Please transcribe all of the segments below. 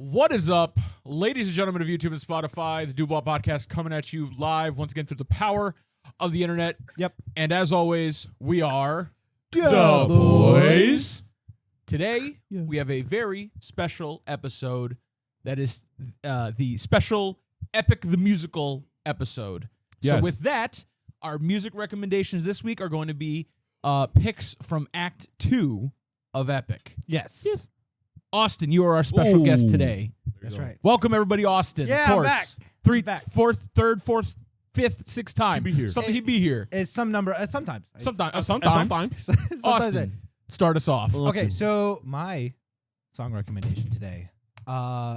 What is up, ladies and gentlemen of YouTube and Spotify? The Dubois Podcast coming at you live once again through the power of the internet. Yep. And as always, we are Dubois. Today, we have a very special episode that is the special Epic the Musical episode. Yes. So with that, our music recommendations this week are going to be picks from Act 2 of Epic. Yes. Austin, you are our special guest today. That's right. Welcome, everybody, Austin. Yeah, of course. I'm back. Fourth, third, fourth, fifth, sixth time. He'd be here. He'd be here. It's some number. Sometimes. Sometimes. Sometimes Austin, start us off. Okay, so my song recommendation today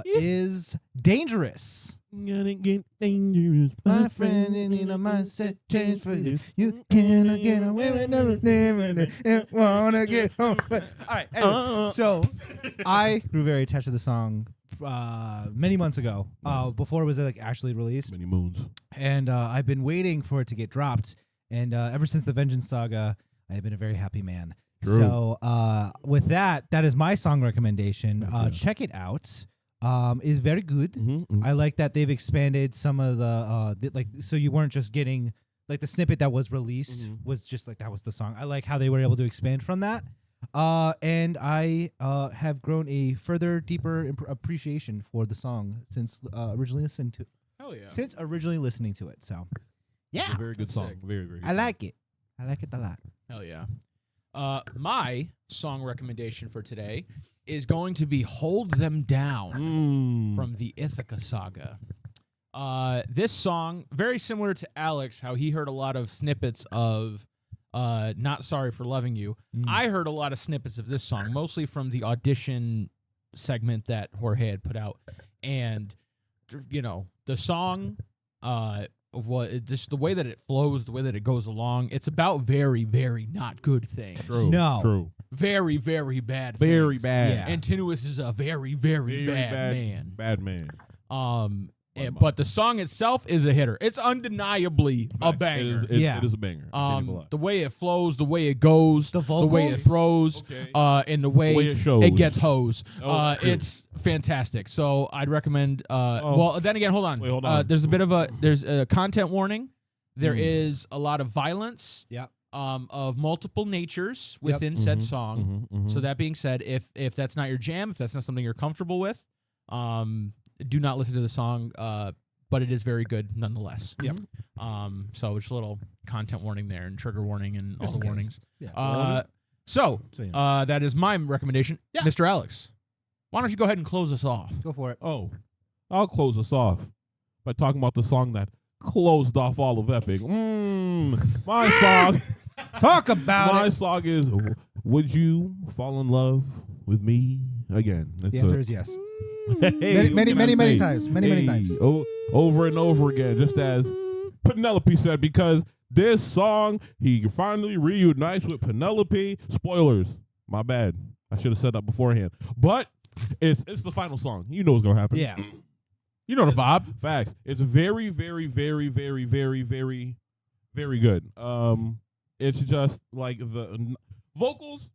is Dangerous. Gonna get dangerous, My friend, you need a mindset change for you. You cannot get away with everything. Wanna get home. All right. Anyway, so I grew very attached to the song many months ago, before it was actually released, many moons. and I've been waiting for it to get dropped. And ever since the Vengeance Saga, I have been a very happy man. True. So with that is my song recommendation. Okay. Check it out. Is very good. Mm-hmm. I like that they've expanded some of the so you weren't just getting like the snippet that was released was just like that was the song. I like how they were able to expand from that. And I have grown a further deeper appreciation for the song since originally listening to Hell yeah. since originally listening to it. So yeah, A very good song. Sick. Very, very good. I like it. I like it a lot. Hell yeah. My song recommendation for today is going to be Hold Them Down from the Ithaca Saga. This song, very similar to Alex, how he heard a lot of snippets of Not Sorry for Loving You. I heard a lot of snippets of this song, mostly from the audition segment that Jorge had put out. And, you know, the song, just the way that it flows, the way that it goes along, it's about very, very not good things. True. No. True. Very, very bad Very things. bad. Yeah. And Tenuous is a very, very, bad man. Bad man. But the song itself is a hitter. It's undeniably a banger. It is a banger. The way it flows, the way it goes, The way it vocals? throws, Okay. and the way it shows. it gets hosed. Oh, true. It's fantastic. So I'd recommend. Well, then again, hold on. Wait, hold on. There's a content warning. There is a lot of violence. Yep. Of multiple natures within said song. So that being said, if that's not your jam, if that's not something you're comfortable with, do not listen to the song. But it is very good nonetheless. Yep. So just a little content warning there and trigger warning and all Just the in warnings. case. So yeah. that is my recommendation, Yeah. Mr. Alex. Why don't you go ahead and close us off? Go for it. Oh, I'll close us off by talking about the song that closed off all of Epic. My song. Talk about My it. song is "Would You Fall in Love with Me Again?" The answer is yes. Hey, Many, what can I many say? times. Many times. Over and over again, just as Penelope said, because this song, he finally reunites with Penelope. Spoilers. My bad. I should have said that beforehand. But it's the final song. You know what's going to happen. Yeah. You know the vibe. Facts. It's very, very, very, very, very, very, very good. It's just like the vocals,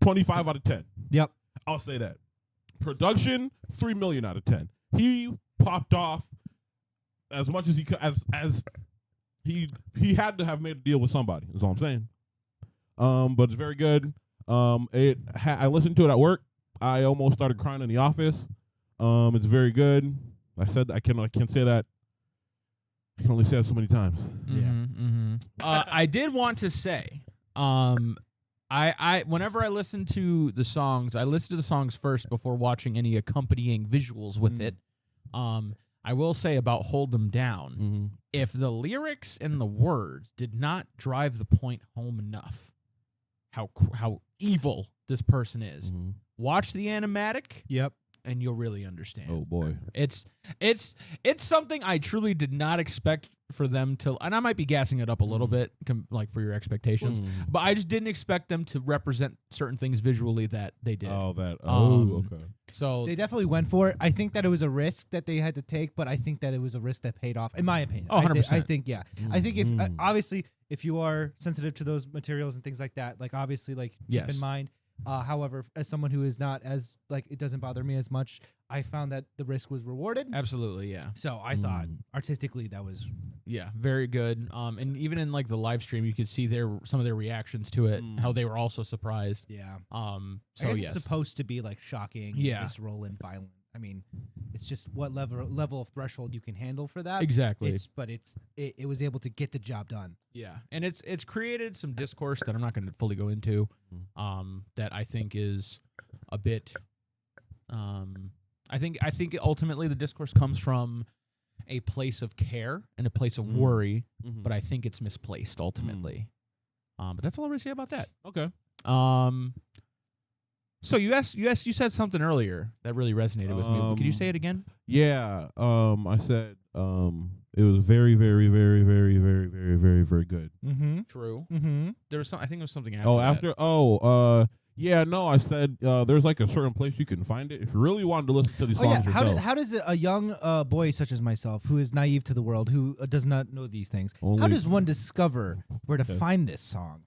25 out of 10. Yep. I'll say that. Production, 3 million out of 10. He popped off as much as he could, as he had to have made a deal with somebody. Is all I'm saying. But it's very good. I listened to it at work. I almost started crying in the office. It's very good. I said I can't say that. I can only say that so many times. I did want to say, I whenever I listen to the songs, I listen to the songs first before watching any accompanying visuals with it. I will say about Hold Them Down, if the lyrics and the words did not drive the point home enough, how evil this person is, watch the animatic. Yep. And you'll really understand. Oh boy, it's something I truly did not expect for them to, and I might be gassing it up a little bit, like for your expectations, but I just didn't expect them to represent certain things visually that they did. okay. So They definitely went for it. I think that it was a risk that they had to take, but I think that it was a risk that paid off, in my opinion. Oh, 100%. I think, yeah. I think if, obviously, if you are sensitive to those materials and things like that, like obviously, like keep Yes. in mind. However, as someone who is not as like it doesn't bother me as much, I found that the risk was rewarded. Absolutely, yeah. So I thought artistically that was Yeah, very good. And even in like the live stream, you could see some of their reactions to it, how they were also surprised. yeah. So I guess yes, it's supposed to be like shocking, Yeah. and visceral, and violent. I mean, it's just what level of threshold you can handle for that. exactly. It was able to get the job done. Yeah, and it's created some discourse that I'm not going to fully go into. That I think is a bit. I think ultimately the discourse comes from a place of care and a place of worry, but I think it's misplaced ultimately. But that's all I'm going to say about that. Okay. So you said something earlier that really resonated with me. Could you say it again? Yeah. I said it was very, very, very, very, very, very, very, very good. Mm-hmm. True. Mm-hmm. There was I think there was something after. Oh, that. after yeah, no, I said there's like a certain place you can find it if you really wanted to listen to these songs yourself. How does a young boy such as myself, who is naive to the world, who does not know these things, how does one discover where to find this song?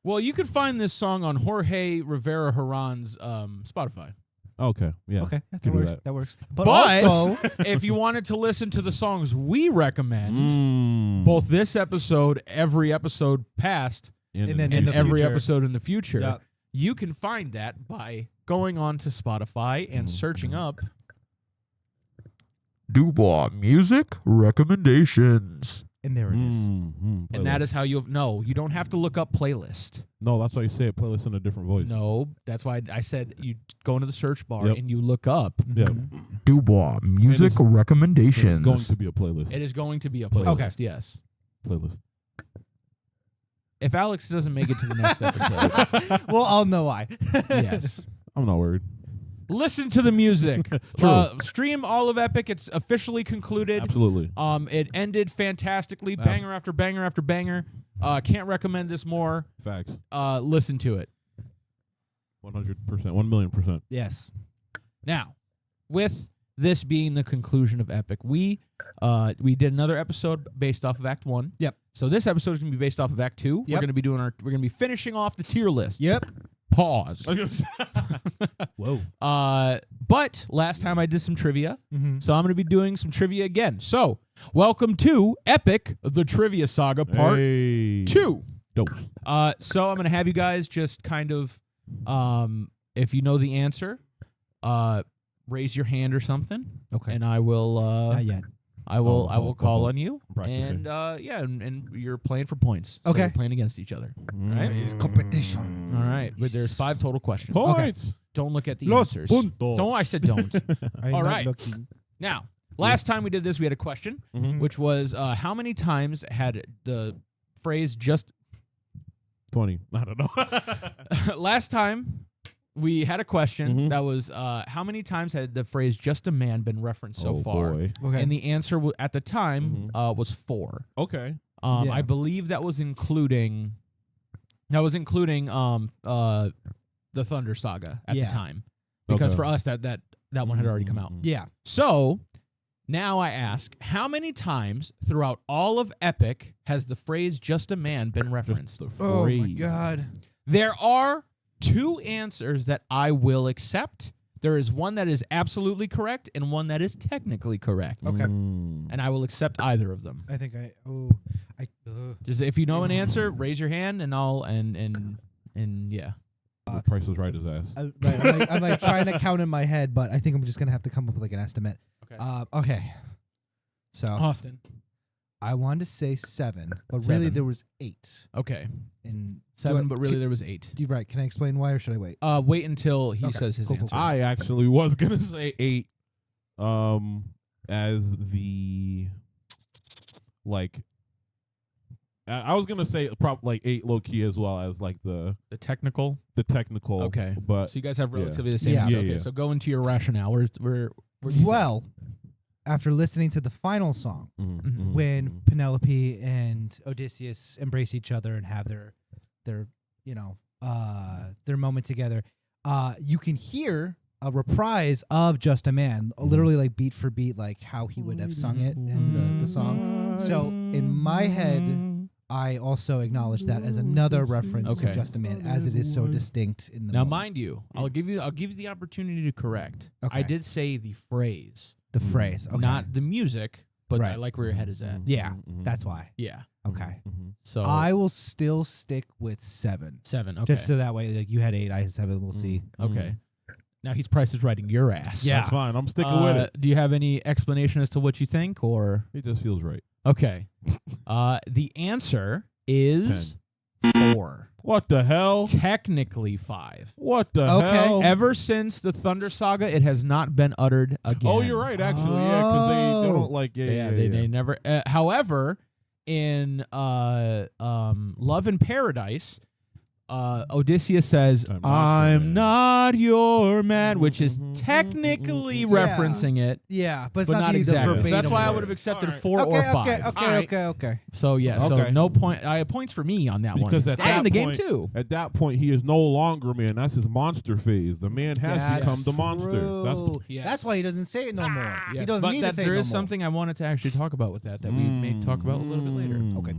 Well, you could find this song on Jorge Rivera-Herrans' Spotify. Okay, yeah. Okay, that can do works. that. That works. But But also, if you wanted to listen to the songs we recommend, both this episode, every episode past, And then and in the every future. episode in the future, Yep. you can find that by going on to Spotify and searching up Dubois Music Recommendations. and there it is. And that is how you don't have to look up playlist. No, that's why you say it. Playlist in a different voice. No, that's why I said you go into the search bar Yep. and you look up Yeah. Dubois Music It's Recommendations. going to be a playlist. It is going to be a playlist, Okay. yes. Playlist. If Alex doesn't make it to the next episode, Well, I'll know why. yes. I'm not worried. Listen to the music. True. Stream all of Epic. It's officially concluded. Absolutely. It ended fantastically. Banger after banger after banger. Can't recommend this more. Facts. Listen to it. 100%. 1,000,000%. Yes. Now, with this being the conclusion of Epic, we did another episode based off of Act 1. Yep. So this episode is going to be based off of Act 2. Yep. We're going to be finishing off the tier list. Yep. Pause. Whoa. But last time I did some trivia, Mm-hmm. so I'm going to be doing some trivia again. So, welcome to Epic, the Trivia Saga Part 2. Dope. So I'm going to have you guys just kind of, if you know the answer, raise your hand or something. Okay. And I will, Not yet. I will I'll call fall. on you. Practicing. And and you're playing for points. So Okay. you're playing against each other. Right? It's competition. All right. But there's 5 total questions. Points. Don't look at the Los answers. puntos. Don't. I said don't. I'm All not right. looking. Now, last time we did this, we had a question, Mhm. which was how many times had the phrase just 20. I don't know. last time we had a question Mhm. that was how many times had the phrase just a man been referenced so Oh, far? boy. Okay. And the answer at the time was 4. Okay. Yeah. I believe that was including the Thunder Saga at Yeah. the time. Because Okay. for us that one had already come out. Yeah. So now I ask, how many times throughout all of Epic has the phrase just a man been referenced? Just the Oh my phrase. God. There are 2 answers that I will accept. There is one that is absolutely correct and one that is technically correct. Okay. And I will accept either of them. I think Just if you know an answer, raise your hand and I'll and yeah. The Price is Right his ass. I'm like trying to count in my head, but I think I'm just gonna have to come up with like an estimate. Okay. Okay. So Austin. I wanted to say 7, but really 7. there was 8. Okay. And 7, but really there was 8. You're right. Can I explain why, or should I wait? Wait until he Okay, says his cool, cool, answer. cool. I actually was gonna say 8. As the like. I was gonna say like 8 low key as well as like the technical. technical. Okay. But So you guys have relatively the same Yeah. answer. Yeah, Okay, yeah. so go into your rationale. Where Well, after listening to the final song, Mhm. when Penelope and Odysseus embrace each other and have their their moment together, you can hear a reprise of Just a Man, literally like beat for beat, like how he would have sung it in the song. So in my head, I also acknowledge that as another reference Okay. to Just a Man, as it is so distinct in the Now, moment. mind you, I'll give you the opportunity to correct. Okay. I did say the phrase, The phrase, okay. not the music, but I Right. like where your head is at. Yeah, that's why. Yeah. Okay. So I will still stick with 7. 7. Okay. Just so that way, like you had 8, I had 7. We'll see. Okay. Now he's Price is Writing your ass. Yeah. That's fine. I'm sticking with it. Do you have any explanation as to what you think, or It just feels right. okay? The answer is 4. What the hell? Technically 5. What the Okay. hell? Ever since the Thunder Saga, it has not been uttered again. Oh, you're right. Actually, yeah, because they don't like. They never. However, in Love in Paradise, Odysseus says, "I'm not your man," which is technically referencing it, Yeah, but it's but not, not the exactly. verbatim So that's why I word. would have accepted Alright. 4 or 5. Okay. So yeah, so Okay. no point. I have points for me on that Because one. at And that the game point- too. At that point, he is no longer man. That's his monster phase. The man has That's become the monster. That's the, true. Yes. That's why he doesn't say it no more. He Yes, doesn't but need that to say it there no is more. something I wanted to actually talk about with that we may talk about a little bit later. Okay.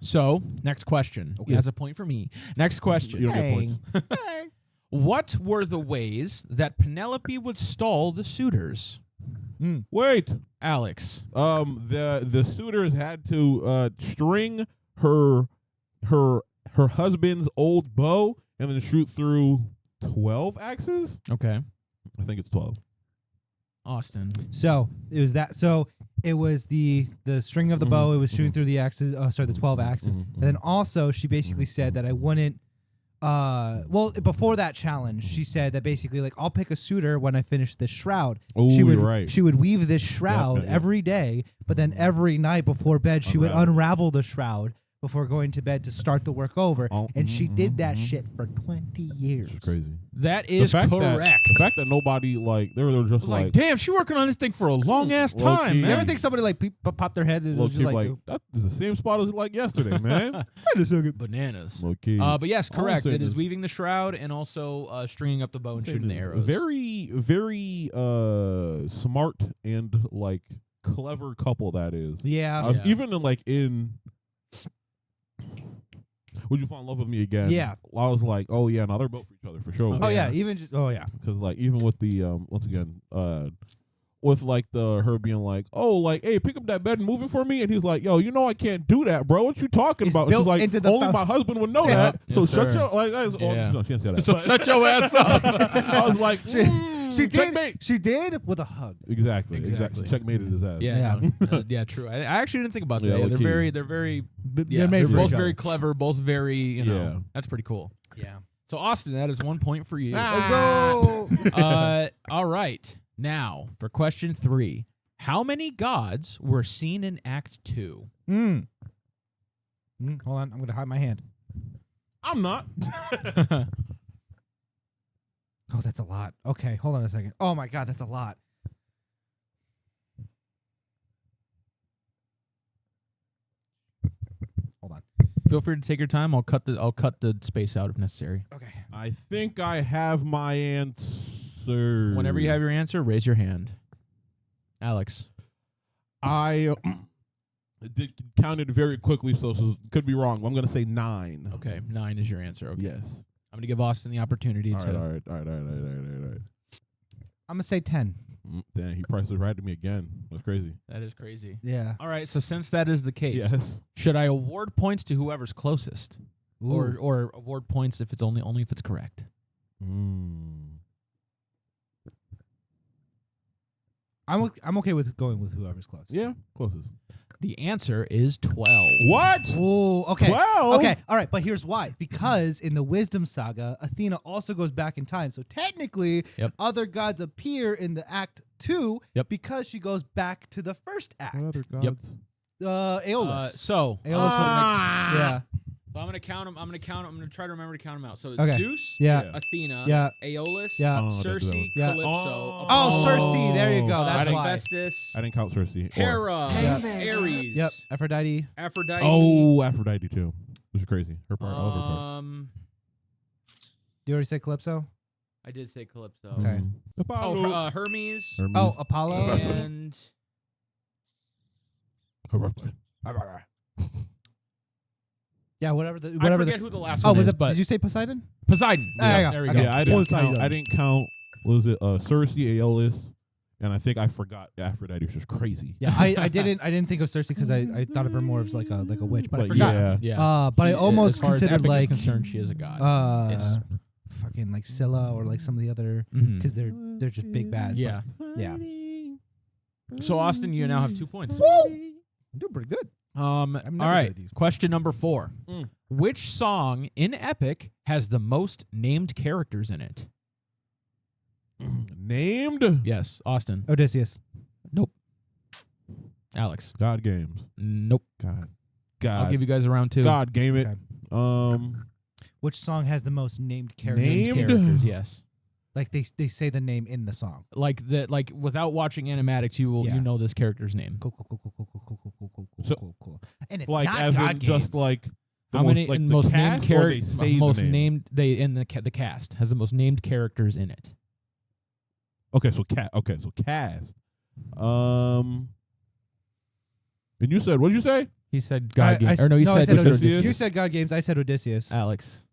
So next question. Okay. That's a point for me. Next question. You don't get points. What were the ways that Penelope would stall the suitors? Wait. Alex. The suitors had to string her husband's old bow and then shoot through 12 axes. Okay. I think it's 12. Austin. So it was that. So it was the string of the bow. It was shooting through the axes. The 12 axes. And then also she basically said that I wouldn't. Well, before that challenge, she said that basically like I'll pick a suitor when I finish this shroud. Oh, she would you're right. she would weave this shroud Yep. every day, but then every night before bed she would unravel the shroud before going to bed to start the work over. Oh, and she did that shit for 20 years. It's crazy. That is correct. The fact that nobody they were just It's like, damn, she working on this thing for a long ass Low-key. time, You man. ever think somebody like pop their head and low was just key, like, that is the same spot as like yesterday, man. Bananas. Low key. But yes, All I'm correct. saying It is is- weaving the shroud and also stringing up the bow and shooting the Saying arrows. is Very, very smart and like clever couple that is. yeah. I was Yeah. even in Would You Fall in Love with Me Again? Yeah. I was like, oh yeah, now they're both for each other for sure. Oh yeah, Yeah. even just oh yeah. Because like even with the once again with like the her being like, oh, like, hey, pick up that bed and move it for me, and he's like, yo, you know I can't do that, bro. What you talking It's about? And she's built like, into the only my husband would know that. Yes, So sir. shut your like. That is, Yeah. no, she didn't say that. So but shut your ass up. I was like, She did. checkmate. She did with a hug. Exactly. Exactly. Checkmated his ass. Yeah, yeah, true. I actually didn't think about that. Yeah, Yeah, low-key. they're very, They're made they're for both each other. very clever, both very, Yeah. that's pretty cool. Yeah. So Austin, that is 1 point for you. Let's go. All right, now for question 3. How many gods were seen in Act 2? Hold on, I'm gonna hide my hand. I'm not. Oh, that's a lot. Okay, hold on a second. Oh my god, that's a lot. Hold on. Feel free to take your time. I'll cut the space out if necessary. Okay. I think I have my answer. Whenever you have your answer, raise your hand. Alex. I did count it very quickly, so could be wrong. But I'm gonna say 9. Okay, 9 is your answer. Okay. Yes. I'm gonna give Austin the opportunity All to. right. I'm gonna say 10. Damn, he priced it right to me again. That's crazy. That is crazy. Yeah. All right, so since that is the case, Yes. should I award points to whoever's closest, or award points if it's only if it's correct? I'm okay with going with whoever's close. Yeah, closest. The answer is 12. What? Oh, okay. 12? Okay, all right, but here's why. Because in the Wisdom Saga, Athena also goes back in time. So technically, Yep. other gods appear in the Act 2 Yep. because she goes back to the first act. What other gods? Yep. Aeolus. So Aeolus yeah. I'm gonna count them. I'm gonna try to remember to count them out. So Okay. Zeus, Yeah. Athena, Yeah. Aeolus, Yeah. Oh, Circe, Yeah. Calypso, Oh, Circe. There you go. That's didn't- why. Hephaestus, I didn't count Cersei. Hera, Yep. Ares, Yep. Aphrodite. Aphrodite. Oh, Aphrodite too. Which is crazy. Her part. I love her part. You already said Calypso? I did say Calypso. Okay. Oh, Hermes, Oh, Apollo. and Her part. Yeah, whatever. I Whatever. forget who the last Oh, one was is, it? but Did you say Poseidon? Poseidon. There you go. There we Okay. go. Yeah, I didn't count. Was it Cersei, Aeolus, and I think I forgot Aphrodite, which is crazy. Yeah, I didn't think of Cersei because I thought of her more as like a witch, but I forgot. Yeah. Yeah. But I She- almost as far as considered Epic is like concerned, she is a god. Yes. fucking like Scylla or like some of the other Mhm. because they're just big bads. Yeah. But, yeah. So Austin, you now have 2 points. I'm doing pretty good. All never good right. at these. Question number 4. Mm. Which song in Epic has the most named characters in it? Named Yes, Austin. Odysseus. Nope. Alex. God games. Nope. God. I'll give you guys a round 2. God game it. Okay. Which song has the most named characters? Named? Characters, yes. Like they say the name in the song. Like without watching animatics, you Yeah. know this character's name. Cool. So- Cool. And it's like not as God in games. just like the How most, many like in the most named cast, or they characters? say Most the name? named they in the cast has the most named characters in it. Okay, so cast. And you said, what did you say? He said God Games. I He said Odysseus. Odysseus. You said God games. I said Odysseus. Alex.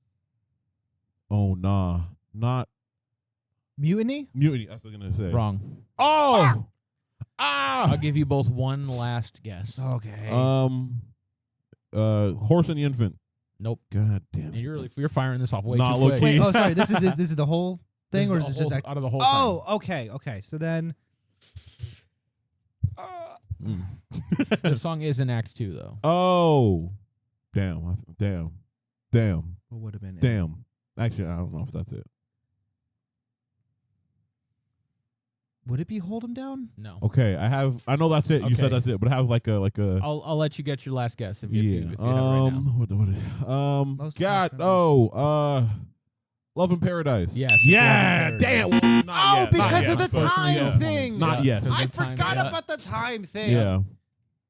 Oh nah, not Mutiny. Mutiny. That's what I was gonna say. Wrong. Oh, I'll give you both one last guess. Okay. Horse and the Infant. Nope. God damn And it. you're firing this off way Nah, too low quick. key. Wait. Oh, sorry. This is the whole thing, or is this just out of the whole Oh, okay. So then. thing? The song is in Act 2 though. Oh, damn. What would have been? Damn. Actually, I don't know if that's it. Would it be Hold 'Em Down? No. Okay, I know that's it. You Okay. said that's it, but I have like a I'll let you get your last guess if you yeah. have it right now. Most God. famous. Love in Paradise. Yes. it's Yeah. Love in Damn. Paradise. Not yet, because not of yet. the time Yeah. thing. Not Yeah, yet. 'cause I the time- forgot yeah. about the time thing. Yeah.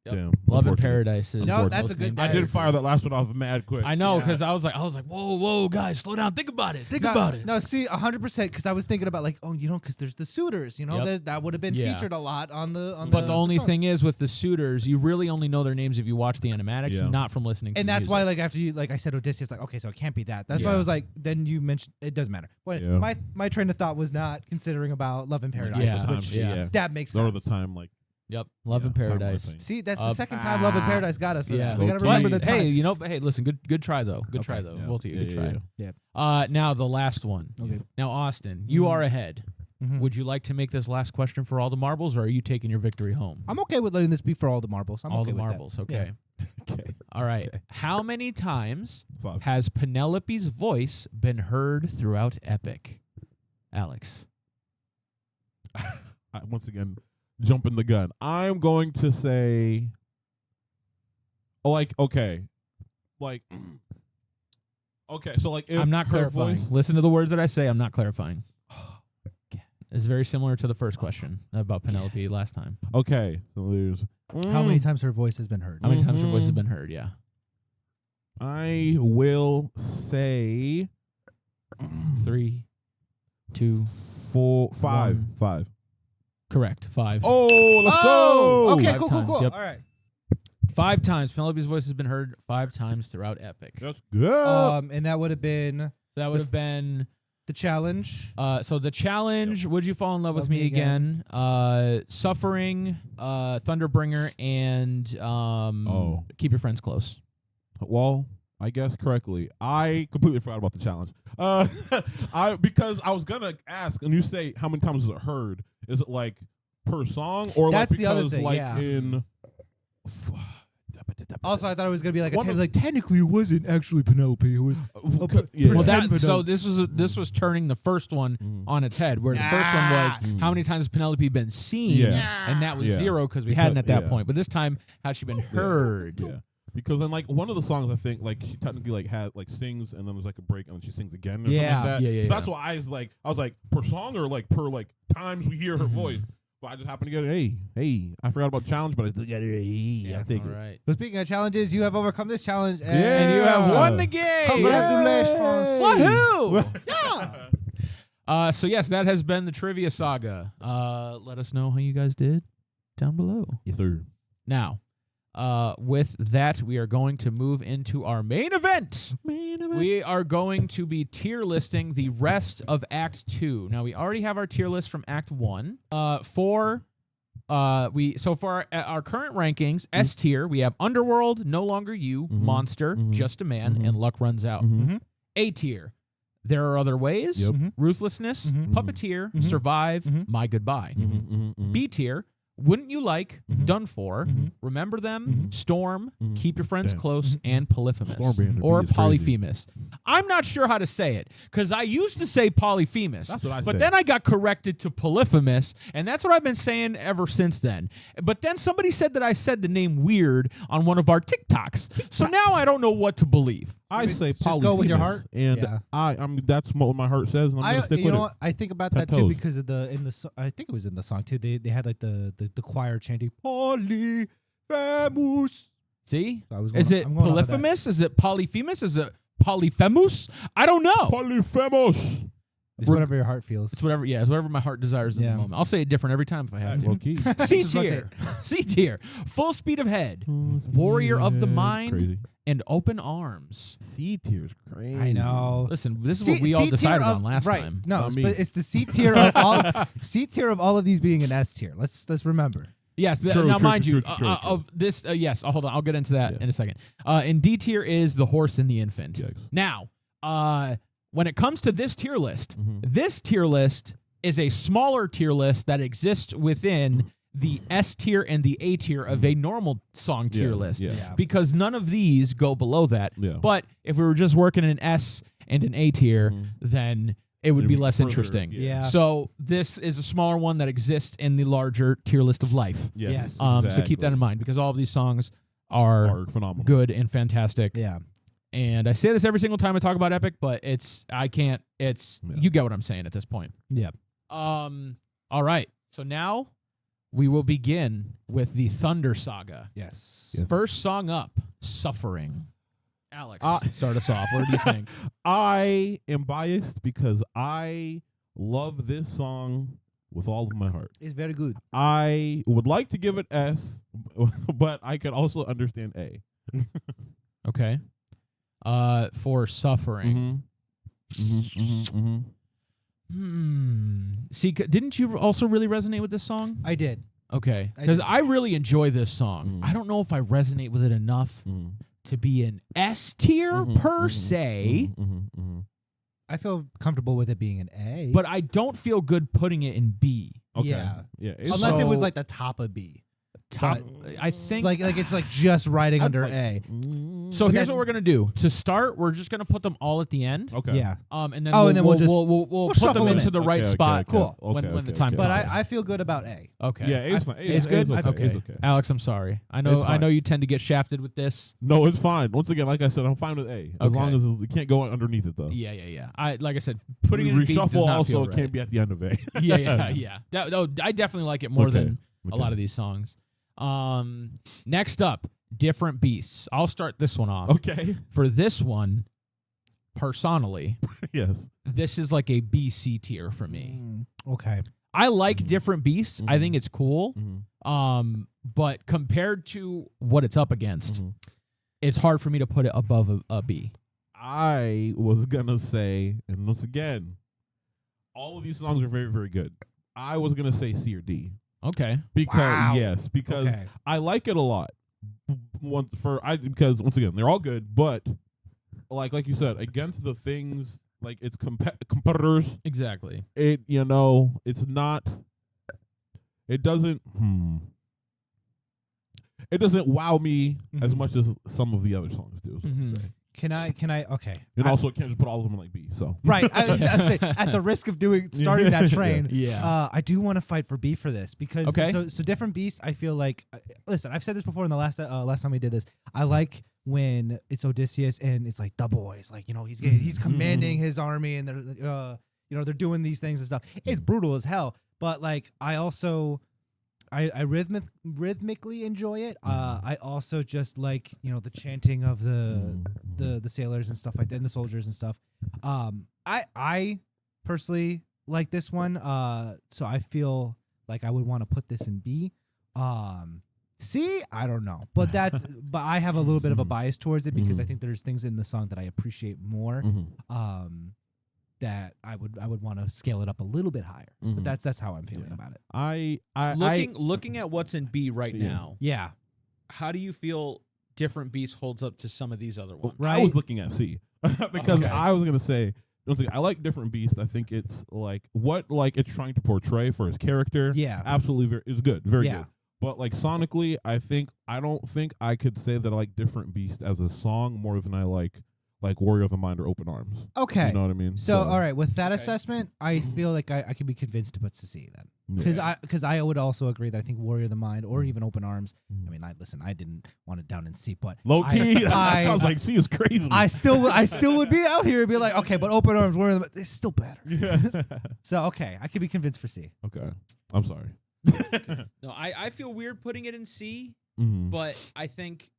Yep. Damn. Love in Unfortunate. Paradise is No, the that's most a good named I guess. did character. fire that last one off mad quick. I know Yeah. because I was like, whoa, guys, slow down, think about it, about it. No, see, 100%. Because I was thinking about like, because there's the suitors. Yep. That would have been Yeah. featured a lot on the. But the only song. thing is with the suitors, you really only know their names if you watch the animatics, Yeah. not from listening. to And the that's music. why, like, after you, like I said, Odysseus, like, okay, so it can't be that. That's why I Yeah. was like, then you mentioned it doesn't matter. But Yeah. my train of thought was not considering about Love in Paradise, Yeah. which Yeah. that makes There sense. the time like Yep, Love in Yeah, time Paradise. wasting. See, that's the second time Love in Paradise got us for Yeah, that. We gotta Okay. remember the But, time. hey, listen, good try though. Good try Okay. though. Yeah. Both of you, good Yeah, try. yeah. Now the last one. Okay. Now Austin, you are ahead. Mhm. Would you like to make this last question for all the marbles, or are you taking your victory home? I'm okay with letting this be for all the marbles. I'm all okay the with that. marbles. Okay. Okay. All right. How many times 5. has Penelope's voice been heard throughout Epic? Alex. Once again, jumping the gun. I'm going to say, okay, so like if I'm not her clarifying. voice- Listen to the words that I say. I'm not clarifying. It's very similar to the first question about Penelope last time. Okay, so there's How many times her voice has been heard? How many times her voice has been heard? Yeah. I will say 3, 2. 4, 5, One. 5. Correct. 5. Oh, let's Oh, go. okay, 5 cool. times, yep. All right. 5 times. Penelope's voice has been heard 5 times throughout Epic. That's good. And that would have been So that would have been the challenge. so the challenge, Would You Fall in Love with Me Again? Suffering, Thunderbringer, and Keep Your Friends Close. Well, I guess correctly. I completely forgot about the challenge. Because I was gonna ask, and you say how many times is it heard? Is it like per song, or That's like the other because thing, like yeah. in? Also, I thought it was gonna be like a One 10, of- like technically it wasn't actually Penelope. It was Yeah. Well, Pretend this was turning the first one on its head, where the first one was how many times has Penelope been seen, Yeah. and that was Yeah. 0 because we hadn't at that Yeah. point. But this time, has she been heard? Yeah. Because then, like, one of the songs, I think, like, she technically, like, had, like, sings, and then there's, like, a break, and then she sings again, or something Yeah. like that. Yeah. So that's why I was like, per song, or, like, per, like, times we hear her voice. But I just happened to get it, hey, I forgot about the challenge, but I still got it, hey, I take All it. right. But speaking of challenges, you have overcome this challenge, and And you have won the game. Congratulations. Woohoo! So yes, that has been the Trivia Saga. Let us know how you guys did down below. Yes, sir. Now, with that, we are going to move into our main event. We are going to be tier listing the rest of Act 2. Now, we already have our tier list from Act 1. For our current rankings, S tier, we have Underworld, No Longer You, Monster, Just a Man, and Luck Runs Out. A tier, There Are Other Ways, Ruthlessness, Puppeteer, Survive, My Goodbye. B tier, Wouldn't You Like, Done For, Remember Them, Storm, Keep Your Friends Close, and Polyphemus. Or Polyphemus. I'm not sure how to say it, because I used to say Polyphemus, That's what I but say. then I got corrected to Polyphemus, and that's what I've been saying ever since then. But then somebody said that I said the name weird on one of our TikToks, so now I don't know what to believe. I say just go with your Polyphemus, heart. and Yeah. I mean that's what my heart says, and I'm gonna stick you with know it. what? I think about that Ten too toes. because of I think it was in the song too. They had like the choir chanting Polyphemus. See? So I was Is going- it I'm going off of that. Polyphemus? Is it Polyphemus? Is it Polyphemus? I don't know. Polyphemus. It's whatever your heart feels. It's whatever. Yeah, it's whatever my heart desires in the moment. I'll say it different every time if I have to. Okay. C Just tier, C tier, Full Speed Ahead, Warrior of the Mind, Crazy. and Open Arms. C tier is crazy. I know. Listen, this is what we all decided on last time. No, Not me. but it's the C tier of all C tier of all of these being an S tier. Let's remember. Yes. True, Now, true, mind true, you, true, true. of this, yes. Hold on. I'll get into that Yes. in a second. In D tier is The Horse and the Infant. Yes. Now, when it comes to this tier list is a smaller tier list that exists within the S tier and the A tier of a normal song tier Yeah, list. yeah. Because none of these go below that. Yeah. But if we were just working an S and an A tier, then it would It'd be be less further, interesting. yeah. So this is a smaller one that exists in the larger tier list of life. Yes. So keep that in mind because all of these songs are phenomenal. good and fantastic. Yeah. And I say this every single time I talk about Epic, but you get what I'm saying at this point. Yeah. All right. So now we will begin with the Thunder Saga. Yes. Yes. First song up, Suffering. Alex, start us off. What do you think? I am biased because I love this song with all of my heart. It's very good. I would like to give it S, but I could also understand A. Okay. For Suffering. See, didn't you also really resonate with this song? I did. Okay. I Because did. I really enjoy this song. I don't know if I resonate with it enough to be an S tier per se, I feel comfortable with it being an A. but I don't feel good putting it in B. Okay. Yeah. Yeah. Unless it was So- like the top of B. Top, I think. Like it's like just riding under like- A. So but here's that's- what we're gonna do. To start, we're just gonna put them all at the end. Okay. Yeah. And then Oh, we'll, and then we'll just- we'll put shuffle them them into in. the right Okay, spot. okay, Cool. okay, When the okay, time okay. But comes. I feel good about A. Okay. Yeah, it's fine. It's good. It's okay. It's okay. Alex, I'm sorry. I It's know fine. you tend to get shafted with this. No, it's fine. Once again, like I said, I'm fine with A. As Okay. long as you can't go underneath it, though. Yeah. Like I said, putting it in B does Reshuffle not also feel right. can't be at the end of A. Yeah. I definitely like it more Okay. than a lot of these songs. Next up, Different Beasts. I'll start this one off. Okay. For this one, personally, Yes. this is like a BC tier for me. Okay. I like Different Beasts. I think it's cool. Mhm. But compared to what it's up against, it's hard for me to put it above a B. I was gonna say, and once again, all of these songs are very, very good. I was gonna say C or D Okay. because because Okay. I like it a lot. Because once again, they're all good, but like you said, against the things like its competitors, Exactly. it's not. It doesn't. It doesn't wow me as much as some of the other songs do. Is what I'm saying. Can I? Okay. And also, can't just put all of them in like B. So Right. I say, at the risk of starting that train. Yeah. I do want to fight for B for this because Okay. so Different Beasts. I feel like listen. I've said this before in the last time we did this. I like when it's Odysseus and it's like the boys, like he's commanding his army and they're they're doing these things and stuff. It's brutal as hell, but like I also. I rhythmically enjoy it. I also just like the chanting of the sailors and stuff like that, and the soldiers and stuff. I personally like this one. So I feel like I would want to put this in B. C, I don't know, but but I have a little bit of a bias towards it because I think there's things in the song that I appreciate more. That I would want to scale it up a little bit higher, but that's how I'm feeling about it. Looking at what's in B right now. Yeah, How do you feel different beast holds up to some of these other ones? right. I was looking at C because Okay. I was gonna say. I like different beast. I think it's like what it's trying to portray for his character. Yeah. absolutely, is good, very Yeah. good. But like sonically, I don't think I could say that I like different beast as a song more than I like Warrior of the Mind or Open Arms. Okay. You know what I mean? So, all right, with that Okay. assessment, I feel like I could be convinced to put to C then. Yeah. Because I would also agree that I think Warrior of the Mind or even Open Arms. I mean, I didn't want it down in C, but Low key, that I- sounds like C is crazy. I still would be out here and be like, okay, but Open Arms, Warrior of the Mind, it's still better. yeah. So okay, I could be convinced for C. Okay, I'm sorry. No, I feel weird putting it in C, Mhm. but I think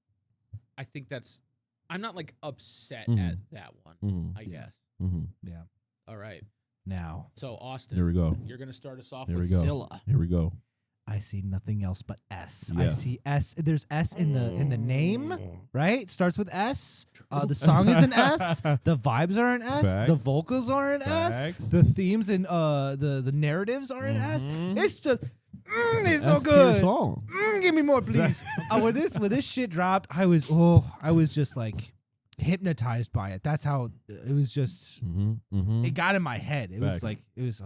that's. I'm not like upset Mhm. at that one. Mhm. I guess. Mhm. Yeah. All right. Now So Austin, Here we go. you're gonna start us off Here with we go. Scylla. Here we go. I see nothing else but S. I Yes. see S. There's S in the name, right? It starts with S. The song is an S. The vibes are an S. The Facts. vocals are an S. Facts. The themes and the narratives are an S. Mhm. It's just it's so S-tier good. song. Give me more, please. When this shit dropped, I was just like hypnotized by it. That's how it was. Just Mm-hmm. it got in my head. It was Facts. like it was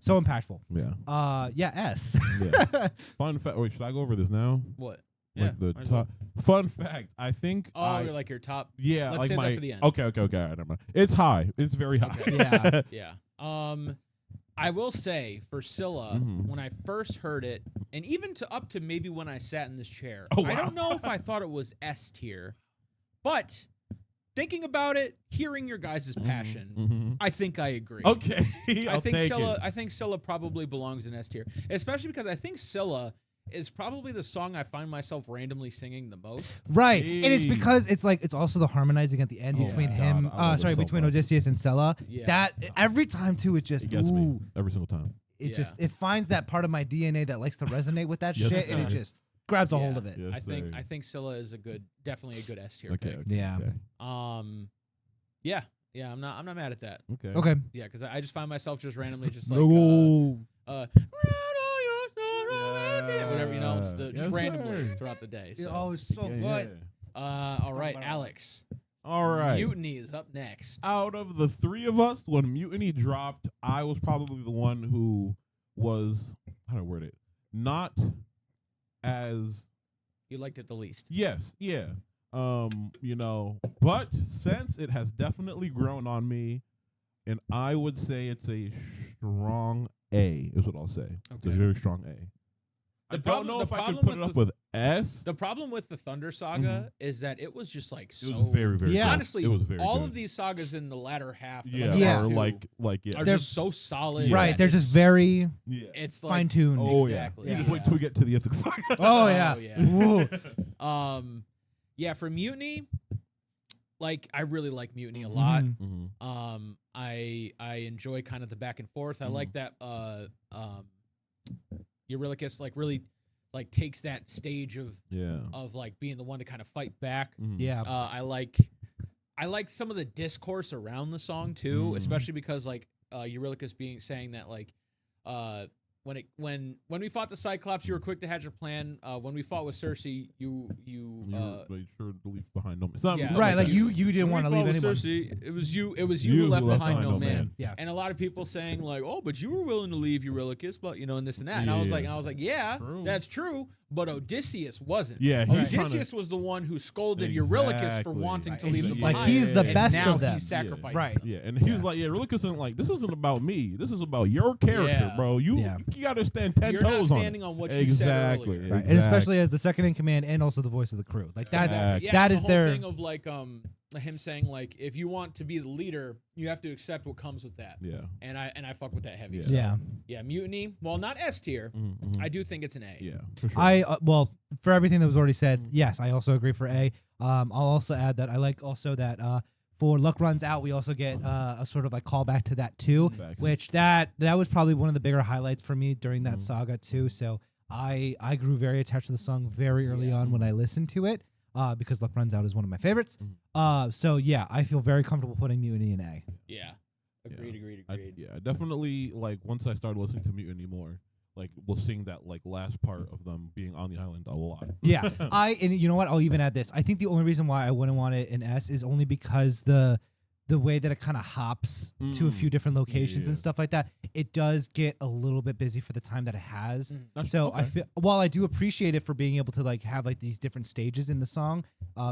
so impactful. Yeah. Yeah, S. Yeah. Fun fact. Wait, should I go over this now? What? Like the might as well. top. Fun fact. I think. Oh, you're like your top. Yeah. Let's like save that my. for the end. Okay. All right, never mind. It's high. It's very high. Yeah. Yeah. I will say for Scylla, Mhm. when I first heard it, and even up to maybe when I sat in this chair, Oh, I wow. don't know if I thought it was S tier, but thinking about it, hearing your guys' passion, Mhm. I think I agree. Okay. I think take Scylla. it. I think Scylla probably belongs in S tier, especially because I think Scylla is probably the song I find myself randomly singing the most. Right, and it's Hey. because it's also the harmonizing at the end Oh between my him, God, I love it so between much. Odysseus and Scylla. Yeah. That every time too, it just It gets me ooh, every single time. Yeah. it finds that part of my DNA that likes to resonate with that Yes, shit, and it sir. just grabs a hold Yeah. of it. Yes, sir. I think Scylla is definitely a good S tier Okay. pick. Okay. Yeah. Okay. Yeah, I'm not mad at that. Okay. Okay, Yeah, because I just find myself just randomly just like No. whatever, just Yes, randomly sir. throughout the day. So. it's so Yeah. All right, about Alex. All right. Mutiny is up next. Out of the three of us, when Mutiny dropped, I was probably the one who was, how do I word it, not as, You liked it the least. yes, yeah. But since it has definitely grown on me, and I would say it's a strong A, is what I'll say. It's a Okay. very strong A. I don't know if I could put it up with S. The problem with the Thunder Saga is that it was just like It so. was very, very Yeah. good. Honestly, it was very all good. of these sagas in the latter half, yeah, Yeah. are two, like are They're- just so solid. Yeah. right. that They're just it's- very yeah. It's like fine tuned. Oh Exactly. yeah. You just Yeah. wait till we get to the Ithaca Saga. Oh yeah. yeah. Ooh. Yeah, for Mutiny, like I really like Mutiny a lot. Mhm. Mm-hmm. I enjoy kind of the back and forth. I like that Eurylochus like really like takes that stage Yeah. of like being the one to kind of fight back. Mhm. Yeah. I like some of the discourse around the song too, Mm. especially because like Eurylochus saying that like when we fought the Cyclops, you were quick to hatch your plan. When we fought with Cersei, you You're like, sure to leave behind no man. Something yeah. Right. Like you- you didn't want to when we leave fought with anyone. Cersei, it was you who left behind no man. Yeah. And a lot of people saying like, "Oh, but you were willing to leave Eurylochus, but and this and that." And Yeah, I was yeah. like, "Yeah, True. that's true." But Odysseus wasn't. Yeah, he's Odysseus was the one who scolded Eurylochus for Exactly. wanting to Right. leave And him like, behind. he's the And best now of them. He's sacrificing. Right. him. Yeah, and he's like, yeah, Eurylochus isn't like, this isn't about me. This is about your character, Yeah. bro. You Yeah. you gotta stand 10 You're not toes on it. standing on what you said Exactly. earlier. Right. And especially as the second in command and also the voice of the crew. Like that's Exactly. Yeah, that the is whole their thing of like him saying like, if you want to be the leader, you have to accept what comes with that. Yeah. And I fuck with that heavy. Yeah. So, yeah. yeah, Mutiny. Well, not S tier. Mhm. I do think it's an A. Yeah, for sure. I well, for everything that was already said, yes, I also agree for A. I'll also add that I like also that for Luck Runs Out, we also get a sort of like callback to that too, Facts. which that was probably one of the bigger highlights for me during that saga too. So I grew very attached to the song very early on when I listened to it because Luck Runs Out is one of my favorites. So yeah, I feel very comfortable putting Mutiny in A. Yeah. Agreed. I definitely like once I started listening to Mutiny more, like we'll sing that like last part of them being on the island a lot. Yeah, and you know what? I'll even add this. I think the only reason why I wouldn't want it in S is only because the way that it kind of hops to a few different locations and stuff like that, it does get a little bit busy for the time that it has. So I feel while I do appreciate it for being able to like have like these different stages in the song,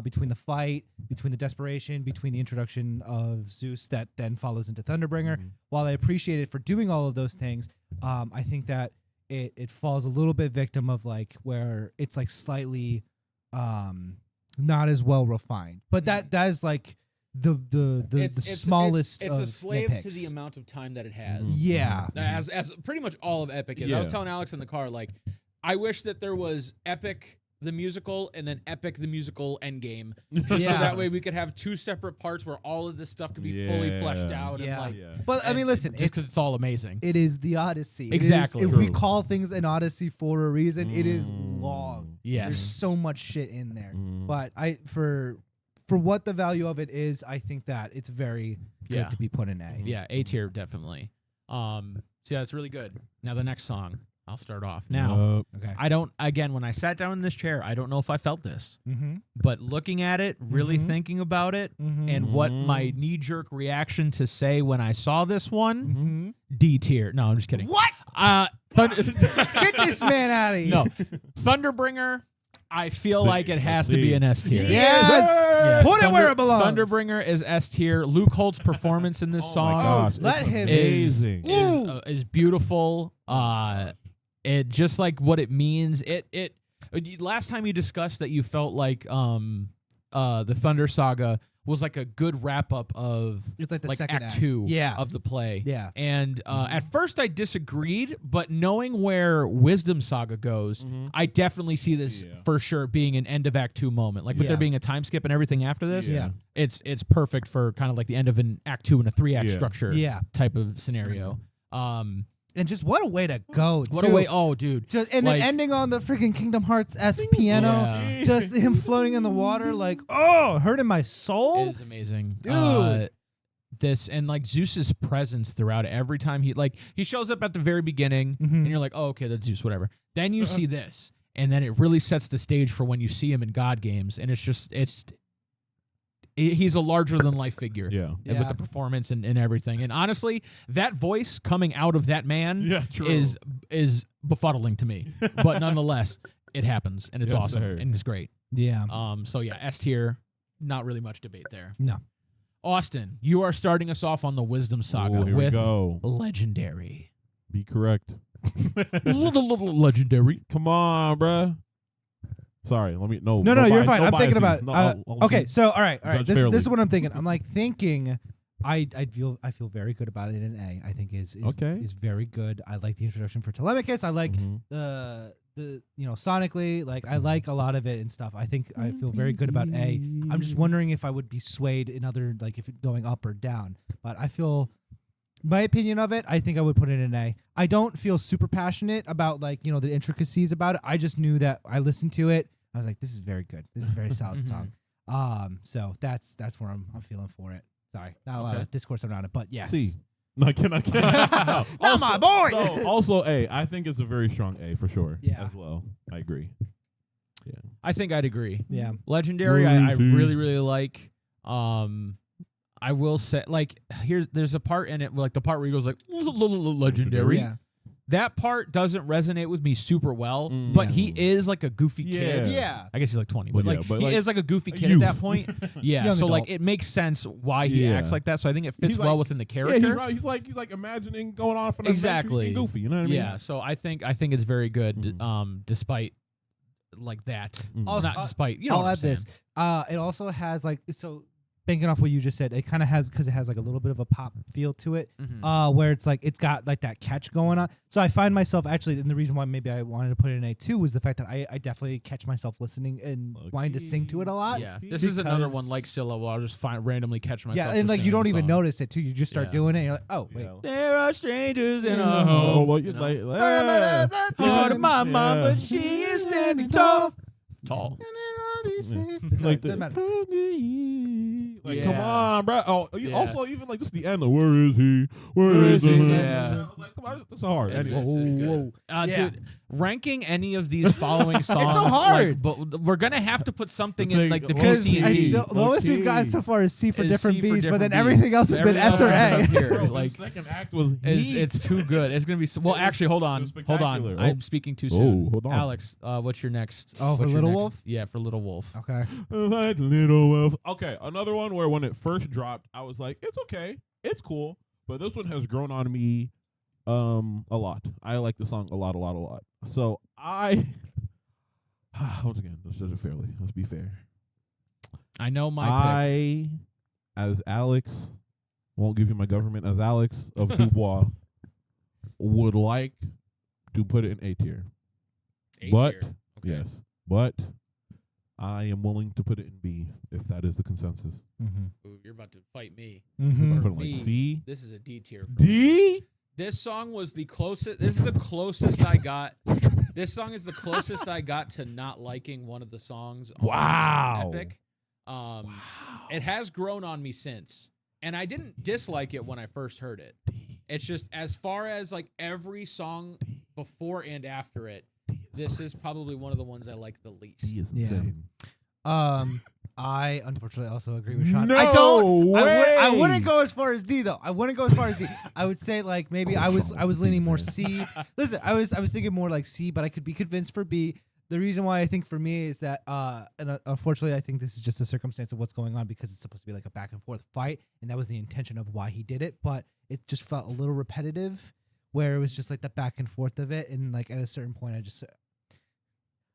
between the fight, between the desperation, between the introduction of Zeus that then follows into Thunderbringer. While I appreciate it for doing all of those things, I think that it falls a little bit victim of like where it's like slightly not as well refined. But that is like the smallest. It's a of slave nitpicks. to the amount of time that it has. Yeah, As pretty much all of Epic is. I was telling Alex in the car, like, I wish that there was Epic the musical and then Epic the musical Endgame, just so that way we could have two separate parts where all of this stuff could be fully fleshed out. And like, but I mean, listen, just because it's all amazing. It is the Odyssey. Exactly. If we call things an Odyssey for a reason, it is long. Yes. There's so much shit in there. But for what the value of it is, I think that it's very good to be put in A. Yeah, A tier definitely. So yeah, it's really good. Now the next song, I'll start off. Now, Okay. I don't. Again, when I sat down in this chair, I don't know if I felt this, but looking at it, really thinking about it, and what my knee-jerk reaction to say when I saw this one, D tier. No, I'm just kidding. What? Get this man out of here. No, Thunderbringer. I feel like it has to be an S tier. Yes. Put it where it belongs. Thunderbringer is S tier. Luke Holt's performance in this song let him is beautiful. It just like what it means. It last time you discussed that you felt like the Thunder Saga was like a good wrap up of it's like the second act 2 yeah. of the play. Yeah. And at first I disagreed, but knowing where Wisdom Saga goes, I definitely see this for sure being an end of act 2 moment. Like with there being a time skip and everything after this, it's perfect for kind of like the end of an act 2 and a 3-act structure type of scenario. And just what a way to go! What a way! Oh, dude! Just, and then ending on the freaking Kingdom Hearts-esque piano, just him floating in the water, like hurting my soul. It is amazing, dude. This and like Zeus's presence throughout every time he shows up at the very beginning, and you're like, oh, okay, that's Zeus, whatever. Then you see this, and then it really sets the stage for when you see him in God games, and he's a larger than life figure. And with the performance and everything. And honestly, that voice coming out of that man is befuddling to me. But nonetheless, it happens and it's awesome and it's great. Yeah. So yeah, S tier, not really much debate there. No. Austin, you are starting us off on the Wisdom Saga with Legendary. Be correct. Legendary. Come on, bruh. Sorry, let me No, you're fine. I'm thinking about. Okay, so all right. This is what I'm thinking. I'm like thinking. I feel very good about it in A. I think is very good. I like the introduction for Telemachus. I like the sonically, like I like a lot of it and stuff. I think I feel very good about A. I'm just wondering if I would be swayed in other, like if it going up or down. But I feel. My opinion of it, I think I would put it in A. I don't feel super passionate about the intricacies about it. I just knew that I listened to it. I was like, this is very good. This is a very solid song. So that's where I'm feeling for it. Sorry, not a lot of discourse around it, but yes. C. No, I can't. Not my boy. No, also A. I think it's a very strong A for sure. Yeah. As well. I agree. Yeah. I think I'd agree. Yeah. Legendary, I really, really like. I will say, like, there's a part in it, like the part where he goes like legendary. Yeah. That part doesn't resonate with me super well, but he is like a goofy kid. Yeah. I guess he's like 20, but he is like a goofy kid youth. at that point. Yeah. So like it makes sense why he acts like that. So I think it fits well within the character. Yeah, he's like imagining going off on exactly being goofy. You know what I mean? Yeah. So I think it's very good, despite like that. Also, not despite. I'll add this. It also has banking off what you just said, it kind of has, because it has like a little bit of a pop feel to it, where it's like it's got like that catch going on. So I find myself actually, and the reason why maybe I wanted to put it in A2 was the fact that I definitely catch myself listening and wanting to sing to it a lot. Yeah, this is another one like Scylla where I'll just randomly catch myself. Yeah, and like you don't even song. notice it too. You just start doing it. And you're like, oh wait, there are strangers in our home. Heart of my mom, but she is standing tall. Tall. It's like come on, bro. Oh, also even like just the end. Like, where is he? Where is he? Yeah. Like, come on, that's hard. It's Anyway. Dude, ranking any of these following songs, so hard. Like, but we're gonna have to put something It's in like, like the because B, C, and D. the lowest we've gotten so far is C for Is different C for B's, but different then Bs. everything else has been Everything S or else A. is up here. Bro, Like the second act was it's too good. It's gonna be well. Actually, hold on. spectacular. I'm speaking too soon. Hold on. Alex, what's your next? Oh, for what's your Little next- Wolf? Yeah, for Little Wolf. Okay. That little wolf. Okay, another one where when it first dropped, I was like, it's okay, it's cool, but this one has grown on me a lot. I like the song a lot. So I once again, let's judge it fairly. Let's be fair. I know my pick. As Alex, won't give you my government, as Alex of Dubois, would like to put it in A tier. But Okay. yes, but I am willing to put it in B if that is the consensus. Ooh, you're about to fight me. Mm-hmm. Put it like me. C, This is a D tier. For me. D. This song was the closest. This is the closest I got. This song is the closest I got to not liking one of the songs. On Wow. Epic. It has grown on me since, and I didn't dislike it when I first heard it. It's just as far as like every song before and after it, this is probably one of the ones I like the least. D is Yeah. insane. I unfortunately also agree with Shawn. No I don't. way. I wouldn't go as far as D though. I wouldn't go as far as D. I would say like maybe I was leaning more C. Listen, I was thinking more like C, but I could be convinced for B. The reason why I think for me is that, and unfortunately, I think this is just a circumstance of what's going on because it's supposed to be like a back and forth fight, and that was the intention of why he did it. But it just felt a little repetitive, where it was just like the back and forth of it, and like at a certain point,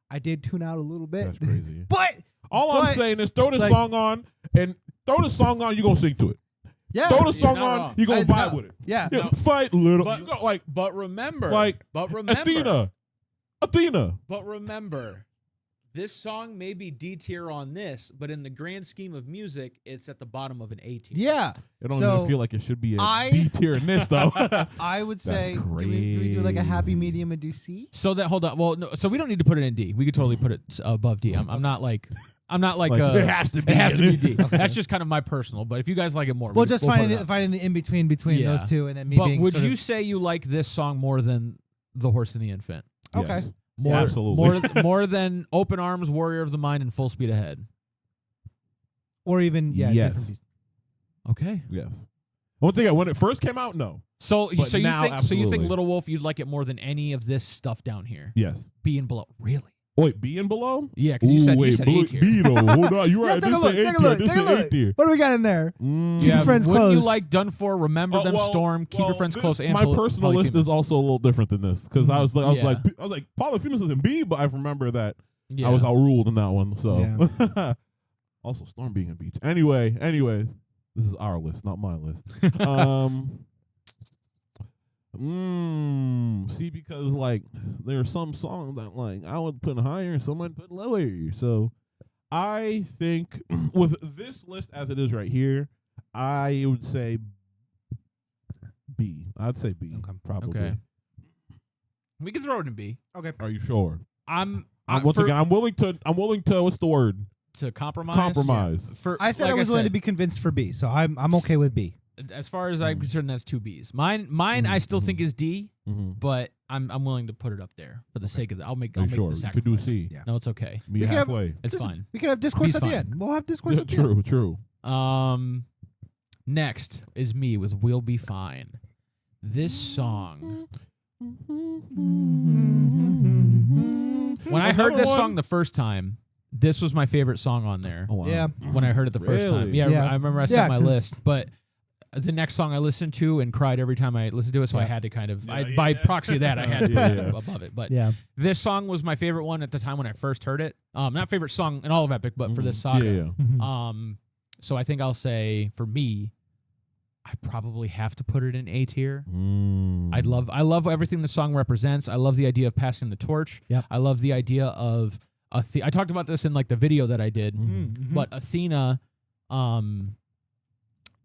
I did tune out a little bit. That's crazy. But All I'm saying is throw this like- song on, and throw the song on, you're going to sing to it. yeah, Throw the song not on, wrong. you're going to I- vibe with it. yeah. Yeah, No. fight little. But- You go, like, But remember, Athena. But remember, this song may be D tier on this, but in the grand scheme of music, it's at the bottom of an A tier. Yeah. It don't So, even feel like it should be a I- B tier in this, though. I would say, can we crazy. do like a happy medium and do C? So that hold on. Well, no, so we don't need to put it in D. We could totally put it above D. I'm not like it has to be. it has to be D. That's just kind of my personal. But if you guys like it more, Well, we- just we'll put finding it up. the in between Yeah. those two, and then me But being would sort you of, say you like this song more than The Horse and the Infant? okay. Yes. More, Yeah, absolutely. more than Open Arms, Warrior of the Mind, and Full Speed Ahead. Or even Yes. different beats. Okay. Yes. Once again, when it first came out, no. So But so you now, think absolutely. Little Wolf you'd like it more than any of this stuff down here? Yes. B and below. Really? Wait, B and below? Yeah, because you said A B tier. though. Hold on. You're Yeah, right. take a This look, is A take a tier. look, This take a is A look. tier. What do we got in there? Mm. Keep your friends wouldn't you close. like Done For, Remember Them, Storm, Keep Your Friends Close, and My personal list is Polyphemus? also a little different than this because I was Yeah. like, Polyphemus is in B, but I remember that Yeah. I was outruled in that one. So Yeah. also Storm being in Beach. Anyway, this is our list, not my list. See, because like there are some songs that like I would put higher and some I'd put lower. So I think with this list as it is right here, I would say B. I'd say B. Okay. Probably. Okay. We can throw it in B. Okay. Are you sure? Once again, I'm willing to. What's the word? to compromise. Compromise. Yeah. For I said like I was willing to be convinced for B, so I'm okay with B. As far as I'm concerned, that's two B's. Mine, I still think is D, Mm-hmm. but I'm willing to put it up there for the sake of it. I'll make Are you the sure? You sacrifice. could do C. Yeah. No, it's okay. Me We could have- halfway. It's fine. We can have discourse B's at the fine. end. We'll have discourse at the end. True. Next is me with "We'll Be Fine." This song. When I heard this song the first time, this was my favorite song on there. Oh, wow. Yeah. When I heard it the first time, Really? yeah. I remember I set Yeah, my 'cause- list, but the next song I listened to and cried every time I listened to it, so I had to kind of, by proxy of that, I had to put it above it. But Yeah. this song was my favorite one at the time when I first heard it. Not favorite song in all of Epic, but for this saga. Yeah. Mhm. So I think I'll say for me, I probably have to put it in A tier. I love everything the song represents. I love the idea of passing the torch. Yep. I love the idea of I talked about this in like the video that I did, but Athena,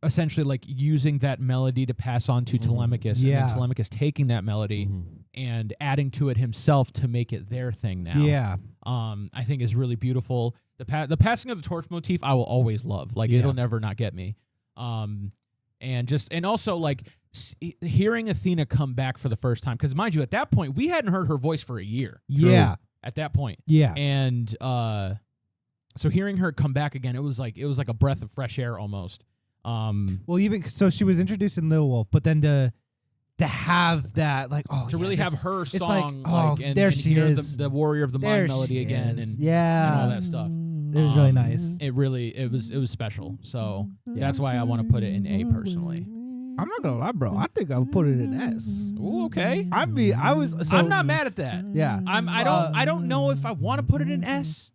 essentially like using that melody to pass on to Telemachus, and then Telemachus taking that melody and adding to it himself to make it their thing now. Yeah. I think is really beautiful. The passing of the torch motif I will always love. Like it'll never not get me. And also like hearing Athena come back for the first time, because mind you, at that point we hadn't heard her voice for a year. Yeah. At that point. Yeah. And so hearing her come back again, it was like a breath of fresh air almost. Well, even so, she was introduced in Little Wolf, but then to have that, like, to really have her it's song, like, and, there and she hear is. the Warrior of the Mind melody again, and all that stuff. It was really nice. It was special. So that's why I want to put it in A personally. I'm not gonna lie, bro. I think I'll put it in S. Ooh, okay. I'm not mad at that. Yeah. I don't know if I want to put it in S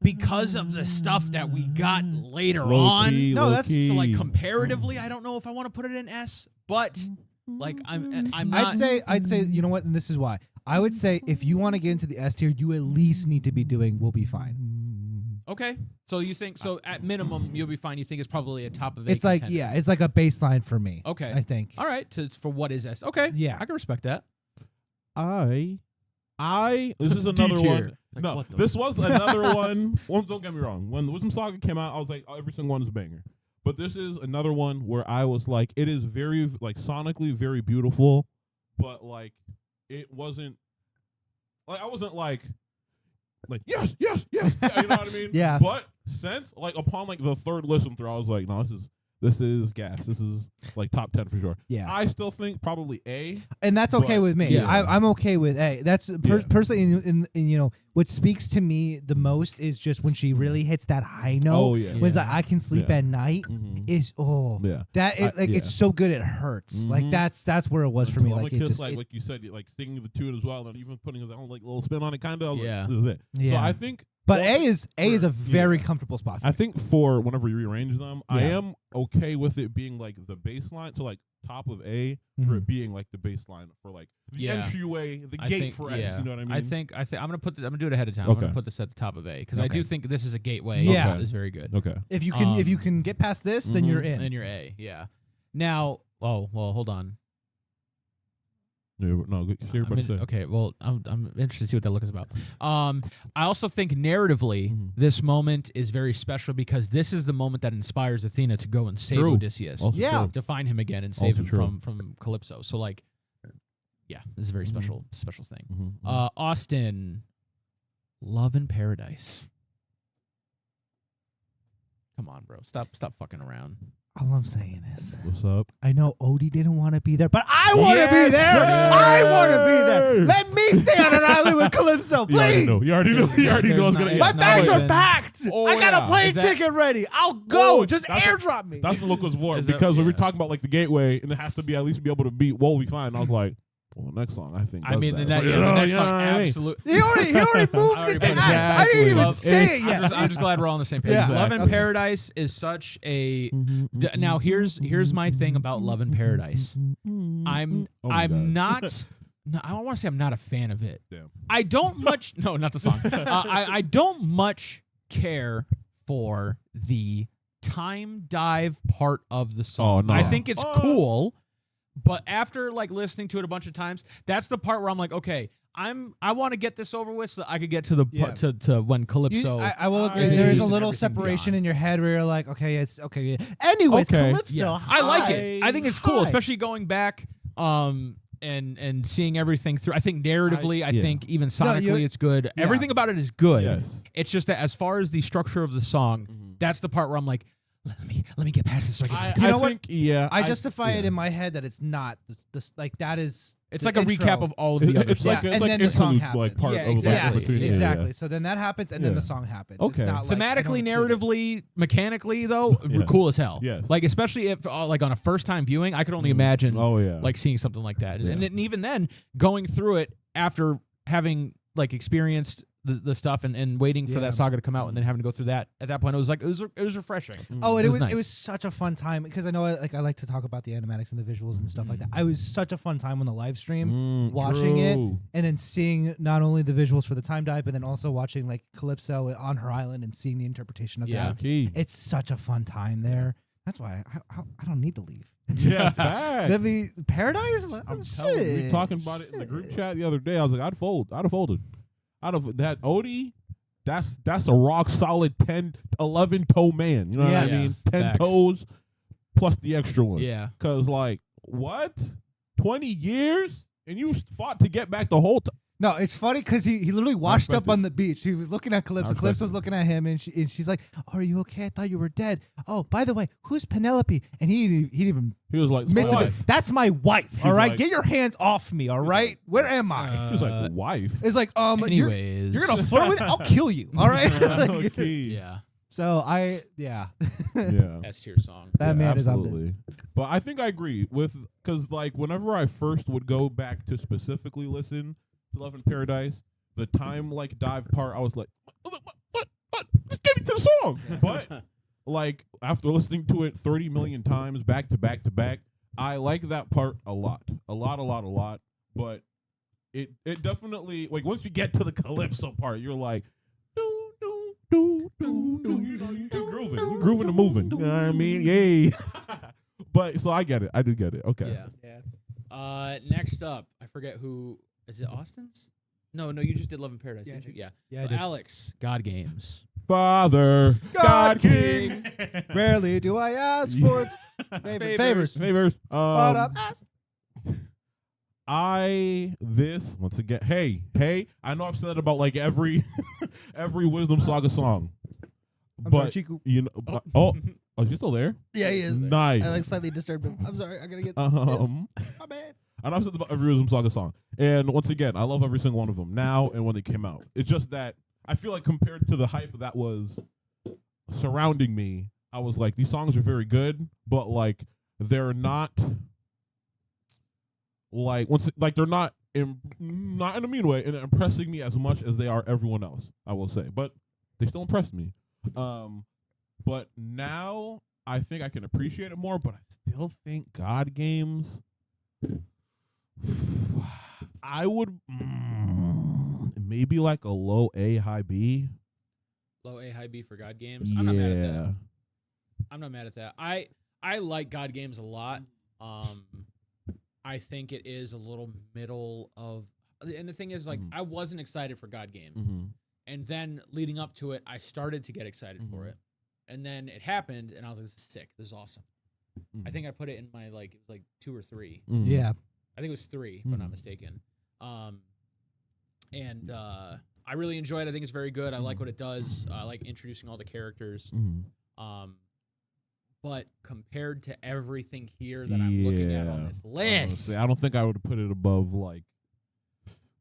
because of the stuff that we got later on. No, that's so like comparatively, I don't know if I want to put it in S, but like I'm not. I'd say you know what, and this is why. I would say if you want to get into the S tier, you at least need to be doing "We'll Be Fine." Okay, so you think so? At minimum, "You'll Be Fine." You think it's probably a top of A. It's like contender. it's like a baseline for me. Okay, I think. All right, for what is S? Okay, Yeah, I can respect that. This is another one. Like, No, this was another one. Well, don't get me wrong. When the Wisdom Saga came out, I was like, oh, every single one is a banger. But this is another one where I was like, it is very, like, sonically very beautiful, but, like, it wasn't, like, I wasn't like, yes, yeah, you know what I mean? Yeah. But since, like, upon, like, the third listen through, I was like, no, this is gas. This is like top 10 for sure. Yeah. I still think probably A. And that's okay with me. Yeah. I'm okay with A. That's personally, in you know, what speaks to me the most is just when she really hits that high note. Oh, yeah. Was like, I can sleep at night. Is it's so good it hurts. Like that's where it was for me. Like it just like you said, like singing the tune as well, and even putting his own like little spin on it, kind of. Yeah. Like, this is it. Yeah. So I think. But A is a very comfortable spot for me. I think for whenever you rearrange them, I am okay with it being like the baseline. So like top of A for it being like the baseline for like the entryway, the gate for S. You know what I mean? I think I'm gonna do it ahead of time. Okay. I'm gonna put this at the top of A because I do think this is a gateway. Yeah. Is very good. Okay. If you can get past this, then you're in. Then you're A. Yeah. Now, hold on. No, okay, well, I'm interested to see what that look is about. I also think narratively, this moment is very special because this is the moment that inspires Athena to go and save Odysseus. Also To find him again and save Also him from Calypso. So, like, yeah, this is a very special thing. Mm-hmm. Austin, Love in Paradise. Come on, bro. Stop fucking around. All I'm saying is, What's up? I know Odie didn't want to be there, but I want to be there. Sir. I want to be there. Let me stay on an island with Calypso, please. You already know. You already know what's gonna. My bags are packed. Oh, I got a plane ticket ready. I'll go. Just that's airdrop me. That's the look was for because when we're talking about like the gateway, and it has to be at least be able to beat "We'll Be Fine." I was like, well, next song I think. I mean, the that. next song absolutely. He already moved it to S. I didn't even say it yet. I'm just glad we're all on the same page. Yeah. Love in Paradise is such a. Now here's my thing about Love in Paradise. I'm not. No, I don't want to say I'm not a fan of it. Damn. I don't much. No, not the song. I don't much care for the time dive part of the song. Oh, no. I think it's cool. But after like listening to it a bunch of times, that's the part where I'm like, okay, I want to get this over with so that I could get to the to when Calypso. I will agree. There's a little separation in your head where you're like, okay, it's okay. Yeah. Anyways, Calypso. Yeah. I like it. I think it's cool, especially going back and seeing everything through. I think narratively, I think even sonically, it's good. Yeah. Everything about it is good. Yes. It's just that as far as the structure of the song, that's the part where I'm like, let me get past this. So I justify it in my head that it's not like that is. It's like a recap of all of the other stuff. And then the song happens. Like part of exactly. So then that happens, and then the song happens. Okay. It's not thematically, narratively, mechanically, though, cool as hell. Yes. Like especially if like on a first time viewing, I could only imagine. Like seeing something like that, and even then going through it after having like experienced the stuff and waiting for Yeah. that saga to come out and then having to go through that. At that point, it was like it was refreshing. Oh, and It it was was nice. such a fun time because I know I like to talk about the animatics and the visuals and stuff like that. I was such a fun time on the live stream watching it and then seeing not only the visuals for the time dive, but then also watching like Calypso on her island and seeing the interpretation of that. Key. It's such a fun time there. That's why I don't need to leave. Yeah, fact. That'd be paradise. I'm telling you, we talking about it in the group chat the other day. I was like, I'd have folded. Out of that Odie, that's a rock solid 10, 11 toe man. You know what I Yes. mean? 10 Facts. toes plus the extra one. Yeah. Cause like what? 20 years and you fought to get back the whole time. No, it's funny because he literally washed up respect it. on the beach. He was looking at Calypso. respect Calypso was it. looking at him, and she's like, "Oh, are you okay? I thought you were dead. Oh, by the way, who's Penelope?" And he didn't even He was like, miss "Wife." it. That's my wife. All right, like- get your hands off me. All right, where am I? He was like, wife. It's like Anyways, you're gonna flirt with it? I'll kill you. All right. Okay. yeah. So yeah, Yeah. S tier song. that man is on the. absolutely. But I think I agree with because like whenever I first would go back to specifically listen to Love in Paradise, the time like dive part, I was like, what? Just get me to the song. But like after listening to it 30 million times back to back to back, I like that part a lot. But it definitely like once you get to the calypso part, you're like, you grooving and moving. You know what I mean? Yay. But so I get it. I do get it. Okay. Yeah. Next up, I forget who is it. Austin's? No, you just did Love in Paradise. didn't you? Yeah. Yeah, I So did. Alex, God Games. Father, God King. Rarely do I ask for favors. Favors. But I'm asking. Once again, hey, I know I've said that about like every Wisdom Saga song. I'm but sorry, Chiku. you know, oh, is he still there? Yeah, he is. Nice. I like slightly disturbed him. I'm sorry. I gotta get My bad. I know I've said that about every Wisdom Saga song, and once again, I love every single one of them now and when they came out. It's just that I feel like compared to the hype that was surrounding me, I was like, these songs are very good, but like they're not like they're not in a mean way and impressing me as much as they are everyone else. I will say, but they still impressed me. But now I think I can appreciate it more. But I still think God Games. I would maybe like a low A, high B. Low A, high B for God Games. I'm not mad at that. I'm not mad at that. I like God Games a lot. I think it is a little middle of, and the thing is, like, I wasn't excited for God Games, and then leading up to it, I started to get excited for it, and then it happened, and I was like, "This is sick. This is awesome." I think I put it in my it was like 2 or 3. Yeah. I think it was 3, if I'm not mistaken. And I really enjoyed it. I think it's very good. I like what it does. I like introducing all the characters. But compared to everything here that I'm looking at on this list, I don't think I would put it above like.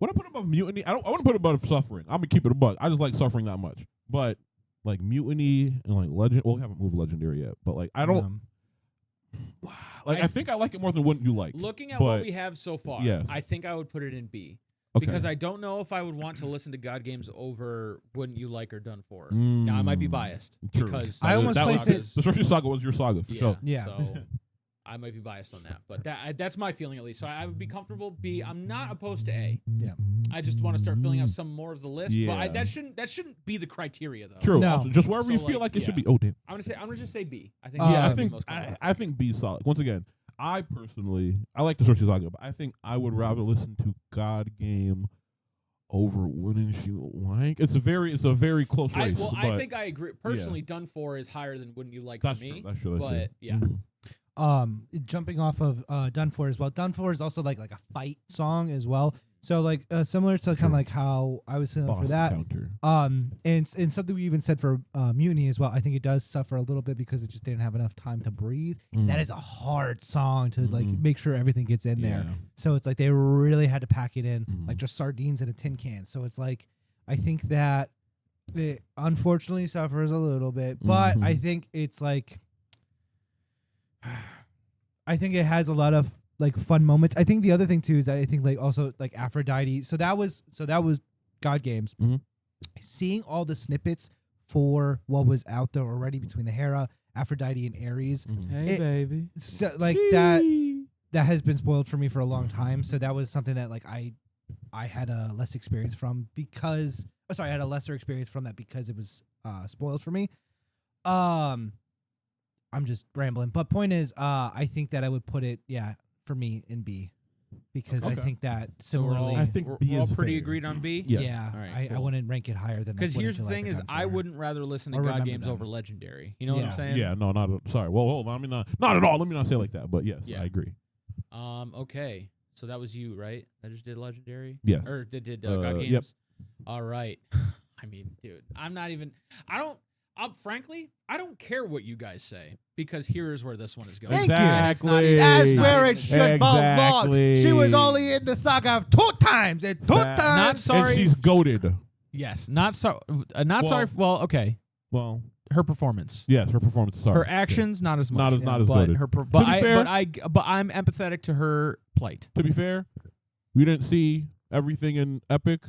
Would I put it above Mutiny? I wouldn't put it above Suffering. I'm gonna keep it above. I just like Suffering that much. But like Mutiny and like Legend. Well, we haven't moved Legendary yet. But like I don't. I think I like it more than Wouldn't You Like. looking at what we have so far, yes. I think I would put it in B. Okay. Because I don't know if I would want to listen to God Games over Wouldn't You Like or Done For. Now, I might be biased. True. Because I almost placed it. The Sorcery Saga was your saga for sure. Yeah. So I might be biased on that. But that's my feeling at least. So I would be comfortable B. I'm not opposed to A. Yeah. I just want to start filling out some more of the list. Yeah. But that shouldn't be the criteria though. True. No. Also, just wherever So, you feel like, like it should yeah. be. Oh damn. I'm gonna just say B. I think Yeah, that's I the think most comfortable. I think B solid. Once again, I personally like the Sorcery Saga, but I think I would rather listen to God Game over Wouldn't You Like. It's a very close race. I think I agree. Personally, Done For is higher than Wouldn't You Like That's for me. true. That's true. But yeah. Jumping off of Done For as well. Done For is also like a fight song as well. So like similar to kind of like how I was feeling for that. Counter. And something we even said for Mutiny as well. I think it does suffer a little bit because it just didn't have enough time to breathe. And that is a hard song to like make sure everything gets in there. Yeah. So it's like they really had to pack it in like just sardines in a tin can. So it's like I think that it unfortunately suffers a little bit, but I think it's like I think it has a lot of like fun moments. I think the other thing too is that I think like also like Aphrodite. So that was God Games. seeing all the snippets for what was out there already between the Hera, Aphrodite, and Ares. Hey, baby. So, like that has been spoiled for me for a long time. So that was something that like I had a less experience from because I had a lesser experience from that because it was spoiled for me. I'm just rambling, but point is, I think that I would put it for me in B because I think that similarly, I think B we're all is pretty fair. agreed on B. Yeah. yeah, All right, I wouldn't rank it higher than that. Because here's the thing: is I wouldn't rather listen to Or God remember Games them. over Legendary. You know what I'm Yeah. saying? Yeah, no, sorry. Well, hold on. I mean, not at all. Let me not say it like that. But yes, Yeah. I agree. Okay. So that was you, right? I just did Legendary. Yes. Or did God Games. Yep. All right. I mean, dude, frankly, I don't care what you guys say because here's where this one is going. Thank you. Exactly. That's It's not where even- it should belong. Exactly. She was only in the saga 2 times and 2 Not Not times. sorry. And she's goated. Yes. Not so. Not Well- sorry. Well, okay. Well, Her performance. yes, her performance. Sorry. Her actions, not as much. Not as but goated. her. To be fair- But I'm empathetic to her plight. To be fair, we didn't see everything in Epic.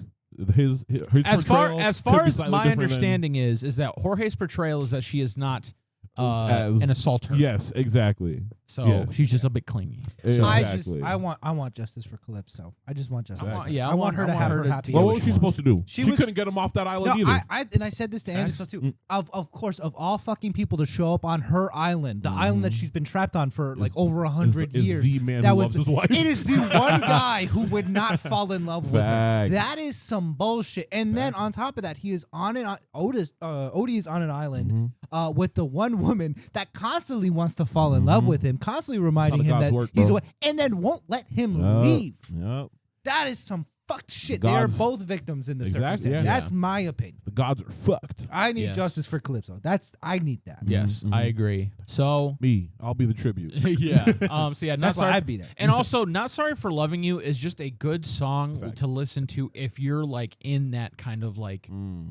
His As far portrayal as could far be as slightly my different than- understanding is that Jorge's portrayal is that she is not As- an assaulter. Yes, exactly. So yes. she's just a bit clingy. Exactly. I want justice for Calypso. I just want justice. Exactly. I want her to have her happy. Well, ending. what was she supposed to do? She She was- couldn't get him off that island No, either. I said this to Angela too. Of course, of all fucking people to show up on her island, the island that she's been trapped on for like over 100 is years. the man that who was loves his wife. It is the one guy who would not fall in love with her. Fact. That is some bullshit. And then on top of that, he is on an Odie is on an island with the one woman that constantly wants to fall in love with him, constantly reminding him Gods that work, he's bro. away, and then won't let him leave. Yep. That is some fucked shit. They are Gods- both victims in the Exactly, circumstance. yeah. That's my opinion. The gods are fucked. I need Yes. justice for Calypso. I need that. Yes, I agree. So Me, I'll be the tribute. yeah. So yeah, not That's why sorry. I'd be there. And also, Not Sorry for Loving You is just a good song Fact. to listen to if you're like in that kind of like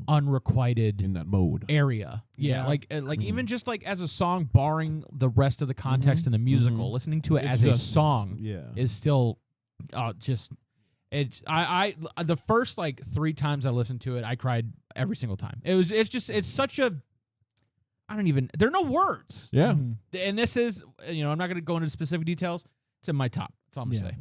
unrequited In that mode. area. Yeah, Yeah. like even just like as a song, barring the rest of the context in the musical, listening to it It's as a just- song Yeah. is still just. It's I the first like 3 times I listened to it, I cried every single time. It's such a there are no words. Yeah. And this is, I'm not going to go into specific details. It's in my top. That's all I'm going to say.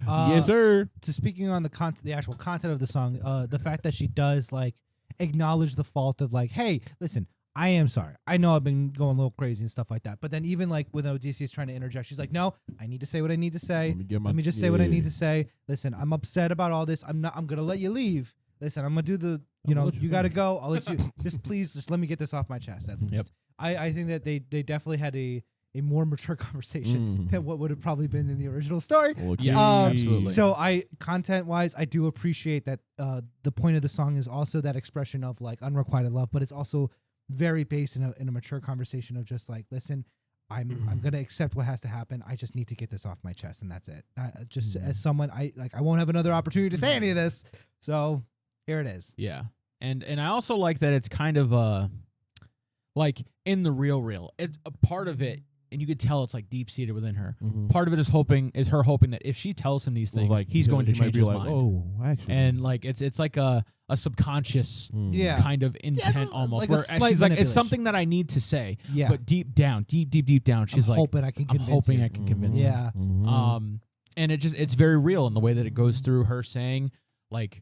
Yes, sir. To speaking on the actual content of the song, the fact that she does like acknowledge the fault of like, hey, listen, I am sorry. I know I've been going a little crazy and stuff like that. But then even like when Odysseus trying to interject, she's like, no, I need to say what I need to say. Let me just say what I need to say. Listen, I'm upset about all this. I'm gonna let you leave. Listen, I'm gonna do the, you gotta go. I'll let you just let me get this off my chest at least. Yep. I think that they definitely had a more mature conversation than what would have probably been in the original story. Yes, absolutely. So content wise, I do appreciate that the point of the song is also that expression of like unrequited love, but it's also very based in a mature conversation of just like, listen, I'm gonna accept what has to happen. I just need to get this off my chest, and that's it. Just as someone, I won't have another opportunity to say any of this. So here it is. Yeah. And I also like that it's kind of like in the real. It's a part of it, and you could tell it's like deep seated within her. Part of it is her hoping that if she tells him these things, he's going to change his mind. Oh, actually. And like it's like a subconscious Yeah. kind of intent almost. like a Where slight she's like, it's manipulation. something that I need to say. Yeah. But deep down, deep down, she's I'm like, hoping I can I'm convince hoping you. I can convince him. Yeah. And it's very real in the way that it goes through her saying, like,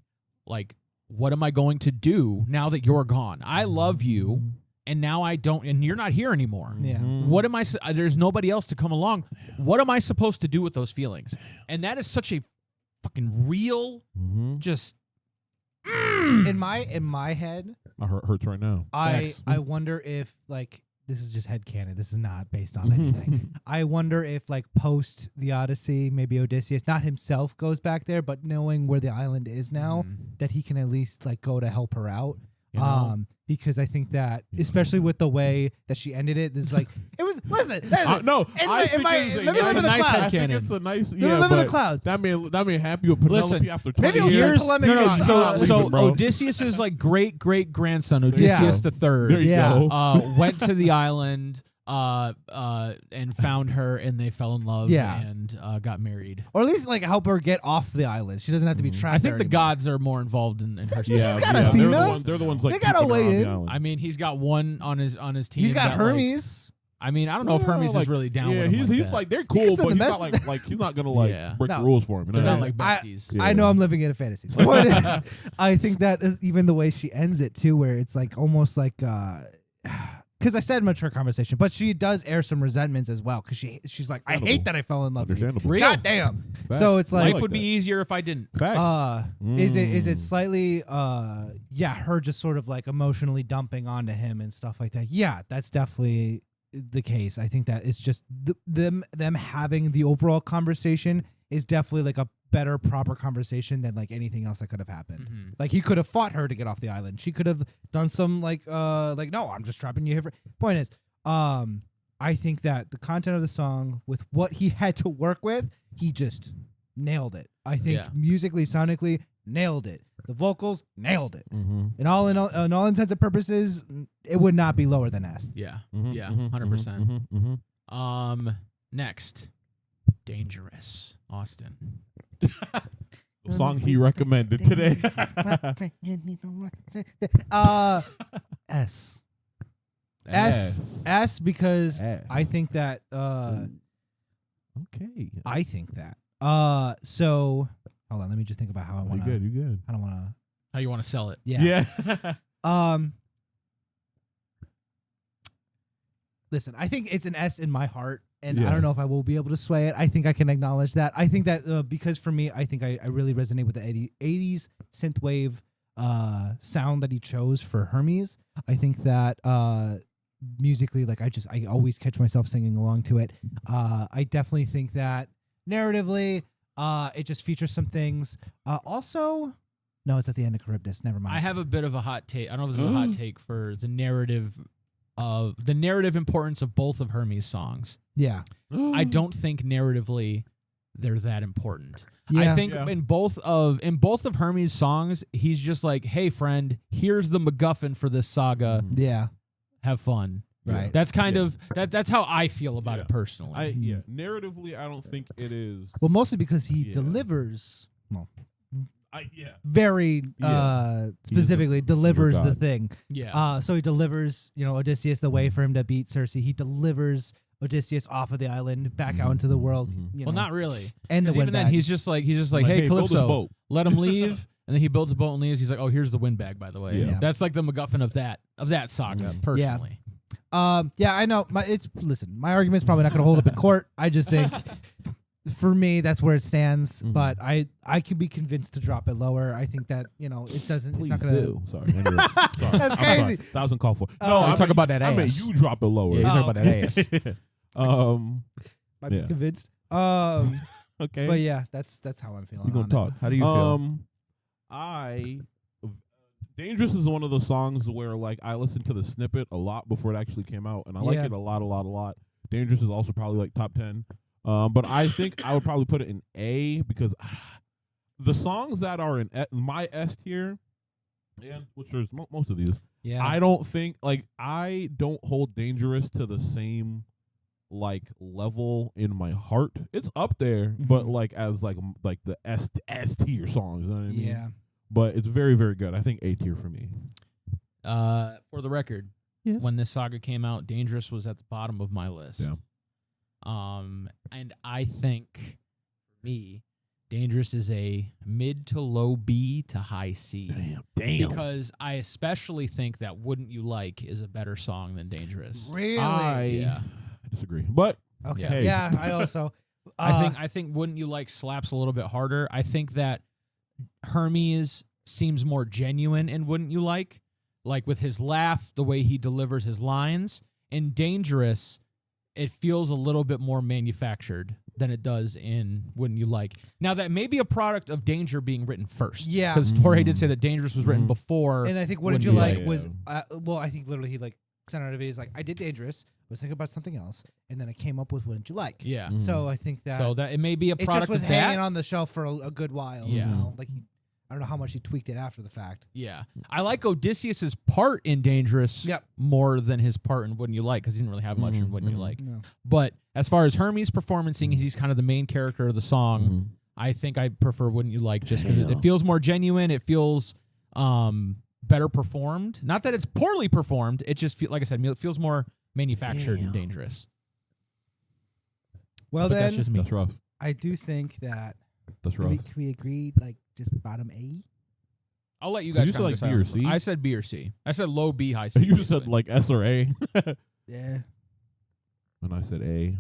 what am I going to do now that you're gone? I love you, and now I don't, and you're not here anymore. Yeah. What am I? There's nobody else to come along. What am I supposed to do with those feelings? And that is such a fucking real, just. In my head, My heart hurts right now. I Facts. wonder if like this is just headcanon. This is not based on anything. I wonder if like post the Odyssey, maybe Odysseus, not himself goes back there, but knowing where the island is now, that he can at least like go to help her out. You know? Because I think that, especially with the way that she ended it, this is like it was. Listen, No, let I think it's me live in the nice clouds. I think headcanon. it's a nice. Let me Yeah, live in the but clouds. That man happy with Penelope Listen, after 20 maybe he'll years. send polemic No, is- so leaving, bro. Odysseus's like great grandson, Odysseus the There third, you Yeah. go. went to the island. and found her, and they fell in love, Yeah. and got married. Or at least like help her get off the island. She doesn't have to be trapped. I think there the anymore. gods are more involved in her. Yeah. story. He's got Athena. They're the ones like They got a keeping her way on the in. island. I mean, he's got one on his team. He's got that, Hermes. I mean, I don't know if Hermes is really down with him he's like he's that. like they're cool, still but the he's not best. like he's not gonna Yeah. break No. the rules for him. You know They're what not I mean? like besties. Yeah. I know I'm living in a fantasy. The point is, I think that is even the way she ends it too, where it's like almost like because I said mature conversation, but she does air some resentments as well because she's like, I hate that I fell in love with you. Understandable. Real. God damn. Fact. So it's like Life would be easier if I didn't. Facts. is it slightly her just sort of like emotionally dumping onto him and stuff like that? Yeah, that's definitely the case. I think that it's just them having the overall conversation is definitely like a better proper conversation than like anything else that could have happened. Mm-hmm. Like he could have fought her to get off the island. She could have done some like no, I'm just trapping you here. Point is, I think that the content of the song with what he had to work with, he just nailed it. I think musically, sonically, nailed it. The vocals, nailed it. Mm-hmm. And in all intents and purposes, it would not be lower than S. Yeah. Mm-hmm. Yeah. Mm-hmm. 100%. Mm-hmm. Next, Dangerous, Austin. The song he recommended today. S. S because I think that Okay. I think that so hold on, let me just think about how I want to. You good. I don't want to. How you want to sell it? Yeah. Listen, I think it's an S in my heart, and I don't know if I will be able to sway it. I think I can acknowledge that. I think that because for me, I think I really resonate with the 80s synthwave sound that he chose for Hermes. I think that musically, like I always catch myself singing along to it. I definitely think that narratively, it just features some things. Also, no, it's at the end of Charybdis. Never mind. I have a bit of a hot take. I don't know if this is a hot take for the narrative importance of both of Hermes' songs. Yeah. I don't think narratively they're that important. Yeah. I think in both of Hermes' songs, he's just like, "Hey, friend, here's the MacGuffin for this saga. Yeah. Have fun." Right. That's kind of that's how I feel about it personally. Narratively, I don't think it is. Well, mostly because he delivers. Well, very specifically delivers the thing. Yeah. So he delivers, Odysseus the way for him to beat Circe. He delivers Odysseus off of the island back out into the world. Well, not really. And even then, he's just like, hey, build this Calypso, boat." let him leave. And then he builds a boat and leaves. He's like, oh, here's the windbag, by the way. Yeah. That's like the MacGuffin of that saga, personally. I know. My argument's probably not going to hold up in court. I just think, for me, that's where it stands. But I can be convinced to drop it lower. I think that it doesn't. It's not going to. Sorry. Sorry. That's crazy. That was uncalled for. let's talk about that I mean, ass. you drop it lower. Yeah, he's talking about that ass. Might be convinced. Okay. But yeah, that's how I'm feeling. You gonna on talk? it. How do you feel? Dangerous is one of those songs where like I listened to the snippet a lot before it actually came out, and I like it a lot. Dangerous is also probably like top 10. But I think I would probably put it in A because the songs that are in my S tier, and which is most of these, I don't think I don't hold Dangerous to the same like level in my heart. It's up there, but like as like the S tier songs, you know what I mean? Yeah. But it's very, very good. I think A tier for me. For the record, when this saga came out, Dangerous was at the bottom of my list. Yeah. And I think for me, Dangerous is a mid to low B to high C. Damn. Because I especially think that Wouldn't You Like is a better song than Dangerous. Really? I disagree. But Okay. hey. Yeah, I also. I think Wouldn't You Like slaps a little bit harder. I think that Hermes seems more genuine in Wouldn't You Like with his laugh, the way he delivers his lines. In Dangerous, it feels a little bit more manufactured than it does in Wouldn't You Like. Now, that may be a product of Danger being written first. Yeah. Because Jorge did say that Dangerous was written before. And I think Wouldn't You Like was, I think literally he sent out a video. He's like, I did Dangerous, was thinking about something else, and then I came up with Wouldn't You Like. Yeah. So I think that. So that it may be a product it just was of hanging that. on the shelf for a good while. Yeah. Like I don't know how much he tweaked it after the fact. Yeah. I like Odysseus's part in Dangerous more than his part in Wouldn't You Like, because he didn't really have much in Wouldn't You Like. No. But as far as Hermes' performancing, he's kind of the main character of the song. I think I prefer Wouldn't You Like just because it feels more genuine. It feels better performed. Not that it's poorly performed. It just, like I said, it feels more manufactured and dangerous. Well, But then, that's just me. That's rough. I do think that That's can rough. we agree, like, just bottom A? I'll let you Did guys you say, kinda like, decide B or on C? I said B or C. I said low B, high C. You just said basically. like S or A, Yeah. and I said A.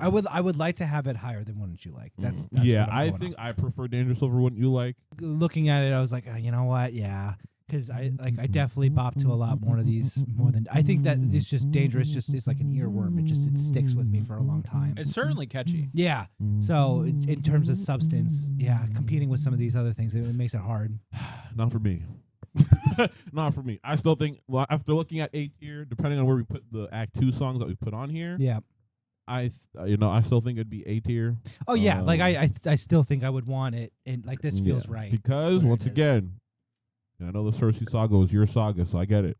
I would like to have it higher than Wouldn't You Like. That's yeah. what I'm I going think off. I prefer Dangerous over Wouldn't You Like. Looking at it, I was like, you know what? Yeah, because I definitely bop to a lot more of these more than I think that it's just Dangerous. Just is like an earworm. It sticks with me for a long time. It's certainly catchy. Yeah. So in terms of substance, yeah, competing with some of these other things, it makes it hard. Not for me. Not for me. I still think, well, after looking at A tier, depending on where we put the Act 2 songs that we put on here, Yeah. I still think it'd be A tier. Oh yeah. Like I still think I would want it, and like this feels right. Because where once it is. again, and I know the Cersei saga was your saga, so I get it.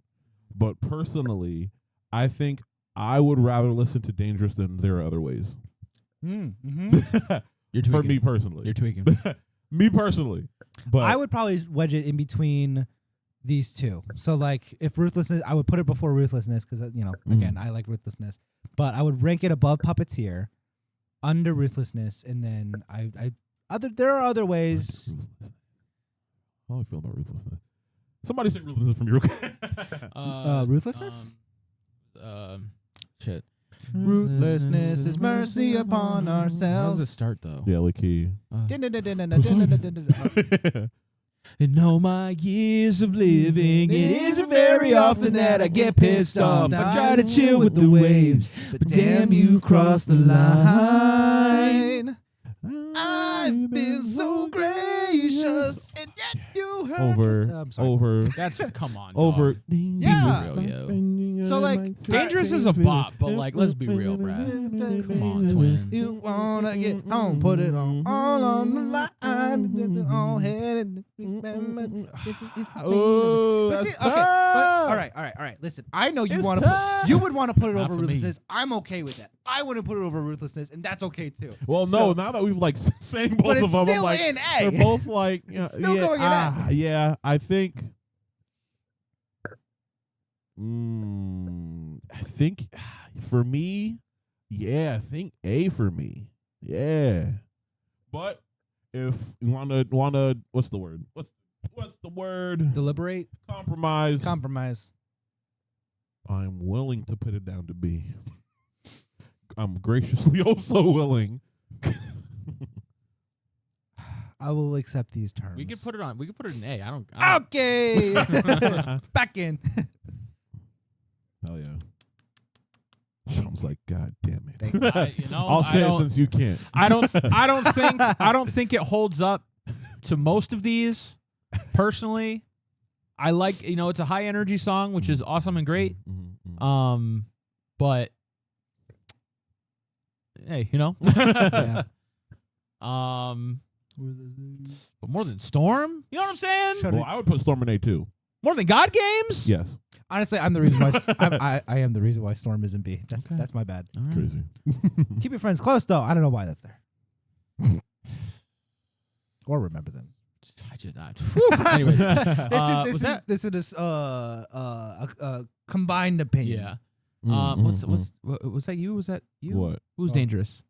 But personally, I think I would rather listen to Dangerous than There Are Other Ways. Mm-hmm. You're For tweaking. me personally. You're tweaking. Me personally. But I would probably wedge it in between these two. So like if Ruthlessness, I would put it before Ruthlessness because again I like Ruthlessness, but I would rank it above Puppeteer, under Ruthlessness, and then there are other ways. How do I feel about Ruthlessness? Somebody say Ruthlessness from your Ruthlessness? Shit. Ruthlessness is mercy upon How does it ourselves. start though? Yeah, like he. In all my years of living, it isn't very often that I get pissed off. I try to chill with the waves, but damn, you crossed the line. I've been so gracious, and yet you hurt Over, I'm sorry. over, That's come on. over. dog. Yeah. Be real, yo. So, like, Dangerous is a bop, but like, let's be real, Brad. Come on, twin. You wanna get on, put it on, all on the line. All headed. Oh, But that's see, okay, tough. all right. Listen, I know you It's want tough. to. You would want to put it Not over for me. Ruthlessness. I'm okay with that. I wouldn't put it over Ruthlessness, and that's okay too. Well, no, now that we've like saying both But of it's them, I'm still like, in A. they're both like, It's still yeah, going in A. yeah, I think. I think for me, yeah, I think A for me, yeah. But if you wanna, what's the word? What's the word? Deliberate, Compromise. I'm willing to put it down to B. I'm graciously also willing. I will accept these terms. We could put it on. We could put it in A. I don't Okay. Back in. Hell yeah. Sean's like, God damn it. I'll I'll say it since you can't. I don't think it holds up to most of these. Personally, I like, it's a high energy song, which is awesome and great. But hey, Yeah. but more than Storm, you know what I'm saying? Well, I would put Storm in A too. More than God Games? Yes. Honestly, I'm the reason why I am the reason why Storm isn't B. That's my bad. All right. Crazy. Keep your friends close though. I don't know why that's there. Or remember them. I just anyways. This is a combined opinion. Yeah. Was that you? Was that you? What? Who's dangerous? It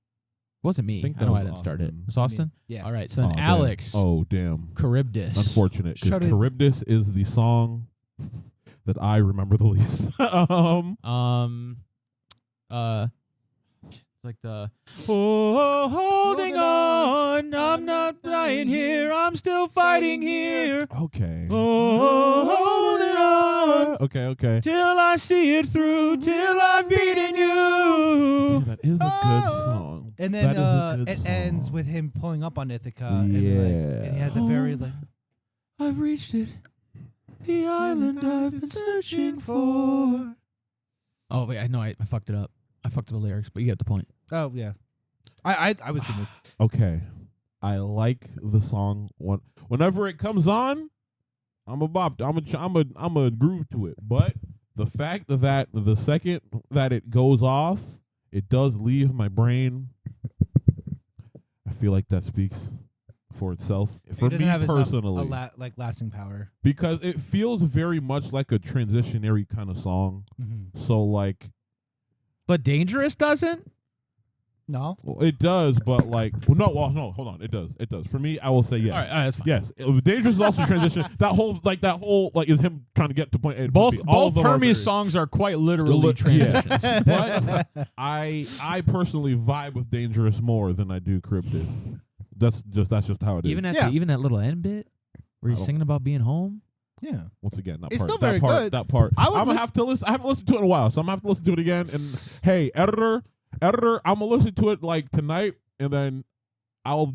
wasn't me. think I that know was I didn't start it. Austin. It was Austin? Yeah. All right. So then Oh, damn. Alex Oh, damn. Charybdis. Unfortunate. Shut Because it. Charybdis is the song that I remember the least. It's like the holding on. I'm not dying here. I'm still fighting here. Okay. Holding on. Okay. Till I see it through. Till I've beaten you. That is a good song. And That then is a good it ends song. with him pulling up on Ithaca. Yeah. And he has a very I've reached it. The island I've been searching for. Oh wait, I fucked it up. I fucked up the lyrics, but you get the point. oh yeah. I was doing this. Okay. I like the song. Whenever it comes on, I'm a bop. I'm a groove to it. But the fact that the second that it goes off, it does leave my brain. I feel like that speaks for itself. For me personally, lasting power, because it feels very much like a transitionary kind of song. Mm-hmm. So like, but Dangerous doesn't. No, well, it does, but like, no, hold on, it does. For me, I will say yes. All right, that's fine. Yes, Dangerous is also transition. That whole is him trying to get to point A. Both Hermes songs are quite literally transitions. Yeah. But I personally vibe with Dangerous more than I do Charybdis. That's just how it is. Even that little end bit where he's singing about being home. Yeah. Once again, It's still very good. That part. I'm gonna have to listen. I haven't listened to it in a while, so I'm gonna have to listen to it again. And hey, editor, I'm gonna listen to it like tonight, and then I'll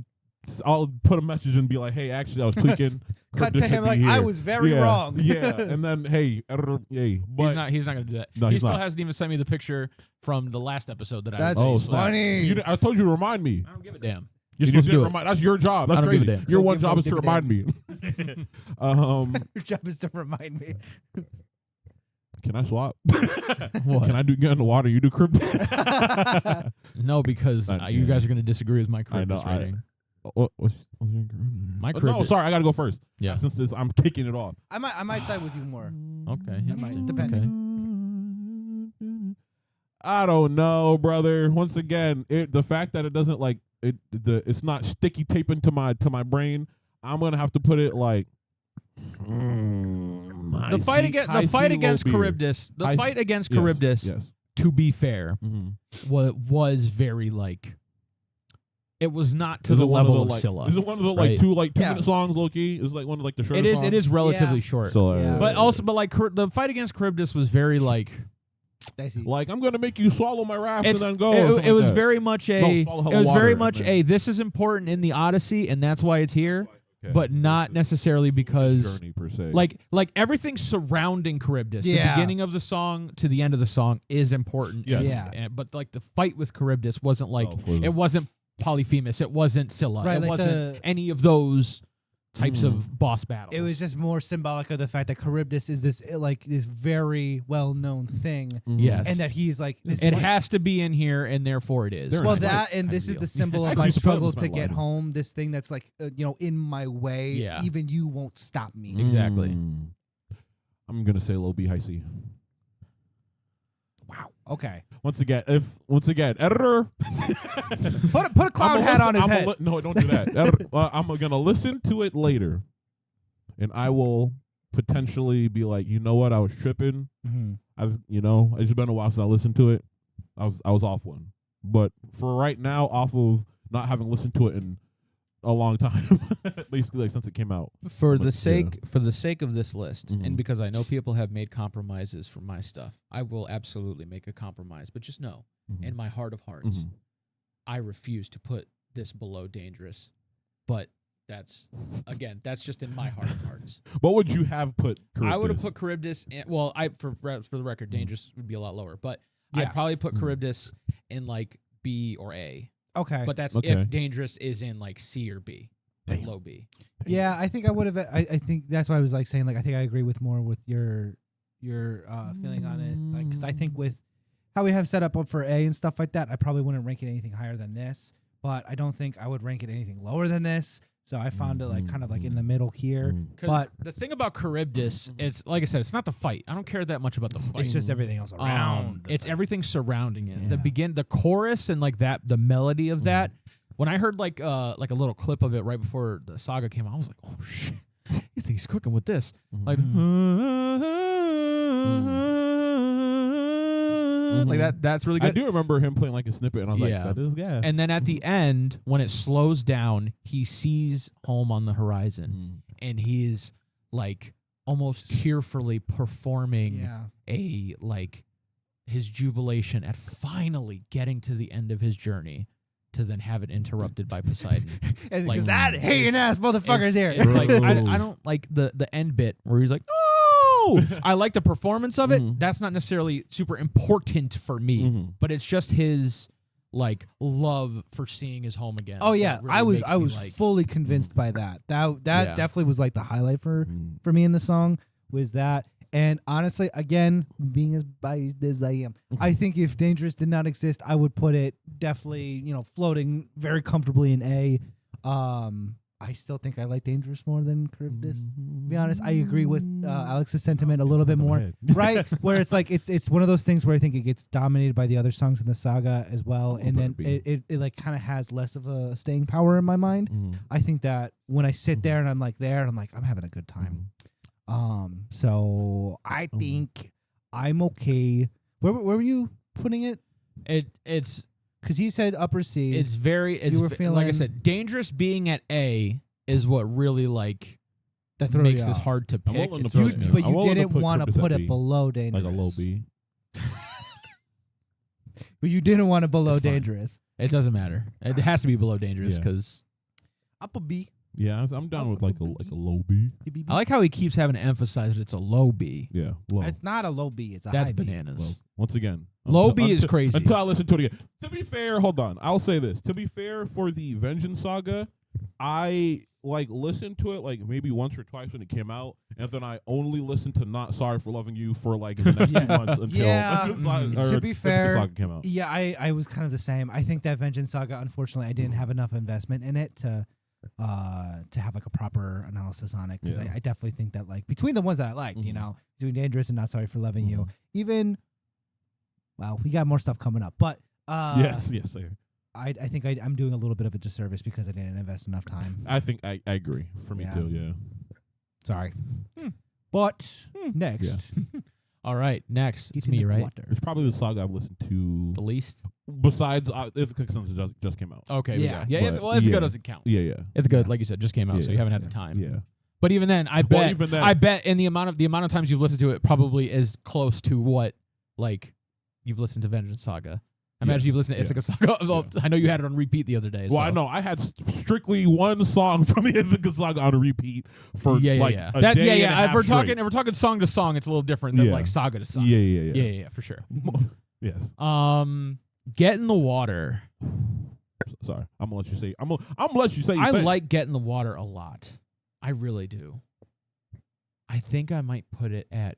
put a message and be like, hey, actually, I was tweaking. Cut to him like, I was very wrong. Yeah, and then hey, editor, yay. But he's not gonna do that. No, he he's still not. hasn't even sent me the picture from the last episode that That's I. Oh, funny. I told you to remind me. I don't give a damn. You're supposed to do it. That's your job. That's I don't crazy. give a damn. Your Don't one give- job don't is to give a remind me. Your job is to remind me. Can I swap? What? Can I get in the water? You do crypto? No, because you guys are gonna disagree with my Charybdis I know, rating. What's your My no, Charybdis. sorry, I gotta go first. Yeah. Since I'm taking it off. I might side with you more. Okay. Depending. Okay. I don't know, brother. Once again, the fact that it doesn't like it's not sticky taping to my brain. I'm gonna have to put it like The fight against Charybdis. The fight against Charybdis. Yes. To be fair, was very like. It was not to the level of Scylla. Is it one of the right? 2-minute songs, Loki? Is like one of like the shorter songs? It is relatively short. So, But like the fight against Charybdis was very like. Like I'm gonna make you swallow my wrath and then go. It was very much a. Swallow It was water very and much then- a. This is important in the Odyssey, and that's why it's here. Okay. But not necessarily because journey per se. like everything surrounding Charybdis, the beginning of the song to the end of the song is important. Yeah. But like the fight with Charybdis wasn't like Oh, it wasn't Polyphemus, it wasn't Scylla, Right, it like wasn't any of those types of boss battles. It was just more symbolic of the fact that Charybdis is this very well known thing. Yes. And that he's like this it is has to be in here, and therefore it is. well that and this is the symbol of my Actually, struggle Spud was to my get line. home. This thing that's like in my way. Yeah. Even you won't stop me. Exactly. I'm gonna say low B high C. Wow. Okay. Once again, editor. Put a clown hat on his head. No, don't do that. I'm gonna listen to it later, and I will potentially be like, you know what, I was tripping. It's just been a while since I listened to it. I was off one, but for right now, off of not having listened to it in a long time, basically like since it came out. For the sake of this list, and because I know people have made compromises for my stuff, I will absolutely make a compromise. But just know, in my heart of hearts, I refuse to put this below Dangerous. But that's just in my heart of hearts. What would you have put? Charybdis? I would have put Charybdis. For the record, Dangerous would be a lot lower. But I'd probably put Charybdis in like B or A. Okay. But that's if Dangerous is in like C or B, like low B. Yeah, I think I would have. I think that's why I was like saying like I think I agree with more with your feeling on it, like because I think with how we have set up for A and stuff like that, I probably wouldn't rank it anything higher than this. But I don't think I would rank it anything lower than this. So I found it like kind of like in the middle here. But the thing about Charybdis, it's like I said, it's not the fight. I don't care that much about the fight. it's just everything else around. It's everything surrounding it. Yeah. The chorus and like that, the melody of that. When I heard like a little clip of it right before the saga came out, I was like, oh shit, he's cooking with this. Like, like that. That's really good. I do remember him playing like a snippet, and I was like, that is gas. And then at the end, when it slows down, he sees home on the horizon, and he's like almost tearfully performing a like his jubilation at finally getting to the end of his journey, to then have it interrupted by Poseidon. And like, because that hating ass motherfucker's here. It's like I don't like the end bit where he's like, no. I like the performance of it. That's not necessarily super important for me, but it's just his like love for seeing his home again. Oh yeah, That really I was makes me, like, fully convinced by that. That Yeah. definitely was like the highlight for me in the song was that. And honestly, again, being as biased as I am, I think if Dangerous did not exist, I would put it definitely, floating very comfortably in A. I still think I like Dangerous more than Charybdis. To be honest, I agree with Alex's sentiment a little bit more, right? Where it's like it's one of those things where I think it gets dominated by the other songs in the saga as well, and then it like kind of has less of a staying power in my mind. I think that when I sit there and I'm like I'm having a good time. So I think I'm okay. Where were you putting it? It's Because he said upper C. it's very it's were like I feeling- said, Dangerous being at A is what really like That threw makes you this off. hard to I'm pick. willing to It put throws it- me But off. I'm you willing to didn't put want to Charybdis put at it B. below Dangerous. Like a low B. But you didn't want it below It's fine. Dangerous. It doesn't matter. It has to be below Dangerous Yeah. because Upper B. Yeah, I'm down with like a low B. I like how he keeps having to emphasize that it's a low B. Yeah, low. It's not a low B. It's a That's high B. bananas. Low. Once again, Low B is crazy. Until I listen to it again. To be fair, hold on. I'll say this. To be fair, for the Vengeance Saga, I listened to it like maybe once or twice when it came out, and then I only listened to Not Sorry for Loving You for like the next few months until Yeah. To be Ithaca fair, Saga came out. Yeah, I was kind of the same. I think that Vengeance Saga, unfortunately, I didn't have enough investment in it to have like a proper analysis on it because Yeah. I definitely think that like between the ones that I liked, Doing Dangerous and Not Sorry for Loving You, even we got more stuff coming up, but Yes, sir. I think I'm doing a little bit of a disservice because I didn't invest enough time. I think I agree. For me Yeah. too. Yeah. Sorry, but next, All right, next it's He's in me, the right? quarter. It's probably the saga I've listened to The least. besides Ithaca Saga just came out. Okay, Yeah. yeah. But, Well, it's yeah. good doesn't count. Yeah, yeah. It's good, like you said, just came out, so you haven't had the time. Yeah. But even then, I Well, bet even then- I bet in the amount of times you've listened to it probably is close to what like you've listened to Vengeance Saga. I imagine you've listened to Ithaca Saga. Well, I know you had it on repeat the other day. Well, so. I know I had strictly one song from the Ithaca Saga on repeat for Yeah. a day and a half If we're straight. talking song to song, it's a little different than Yeah. like saga to saga. Yeah. Yeah, for sure. Yes. Get in the Water. Sorry, I'm gonna let you say. I'm gonna let you say. your I thing. like Get in the Water a lot. I really do. I think I might put it at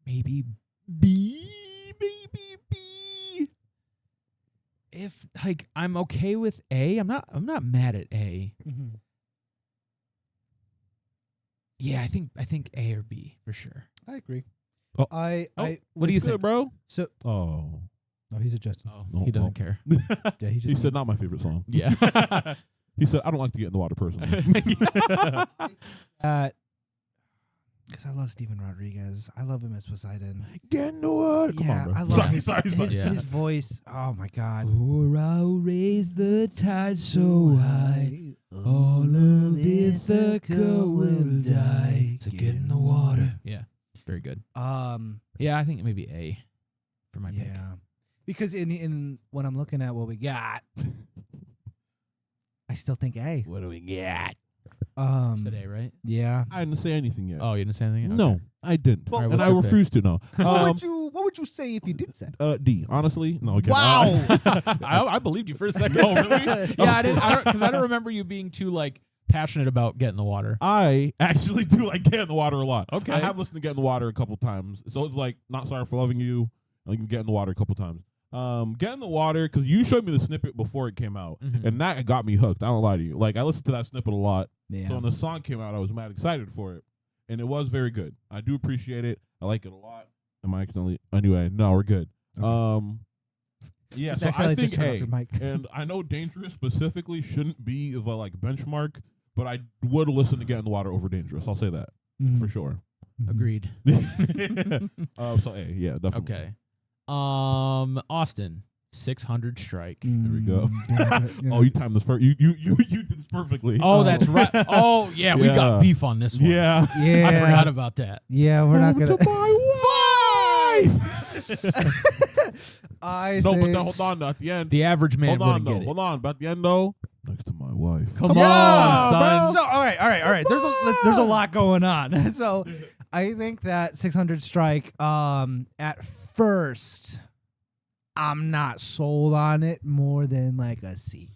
maybe B. If like I'm okay with A, I'm not mad at A. Yeah, I think A or B for sure. I agree. Oh. What do you think, bro? So, Oh, no, he's adjusting. Oh, No, he doesn't no. care. Yeah, he he just said not my favorite song. Yeah. He said I don't like to get in the water personally. because I love Steven Rodriguez. I love him as Poseidon. Get in the water. Come Yeah, on, bro. I love sorry. his voice. Oh my God. Or I'll raise the tide so high, all of Ithaca will die. So get in the water. Yeah, very good. Yeah, I think maybe A for my pick. Yeah, because in when I'm looking at what we got, I still think A. What do we get? Said A, right? Yeah. I didn't say anything yet. Oh, you didn't say anything? No, Okay. I didn't, All right, and what's I your pick? refuse to know. What would you say if you did say? D. Honestly, no. Okay. Wow. I believed you for a second. Oh, really? Yeah, I didn't because I don't remember you being too like passionate about Get in the Water. I actually do like Get in the Water a lot. Okay. I have listened to Get in the Water a couple times. So it's like Not Sorry for Loving You. I can Get in the Water a couple times. Get in the Water, because you showed me the snippet before it came out, Mhm. and that got me hooked. I don't lie to you. Like, I listened to that snippet a lot. Yeah. So when the song came out, I was mad excited for it. And it was very good. I do appreciate it. I like it a lot. Am I accidentally? Anyway, no, we're good. Yeah, Just so I accidentally think just turn off A. your mic. And I know Dangerous specifically shouldn't be the like benchmark, but I would listen to Get in the Water over Dangerous. I'll say that for sure. Agreed. So A, yeah, definitely. Okay. Austin, 600 strike. There we go. Mm. Oh, you timed this you did this perfully. Oh, that's right. Oh, yeah, we got Yeah. beef on this one. Yeah. Yeah. I forgot about that. Yeah, we're not gonna. To my wife. I No, think but then hold on. At the end, The average man hold on wouldn't though. get it. Hold on. But at the end though, next to my wife. Come Yeah, on, son. So, all right. There's a lot going on. So, I think that 600 strike. At first, I'm not sold on it more than like a C.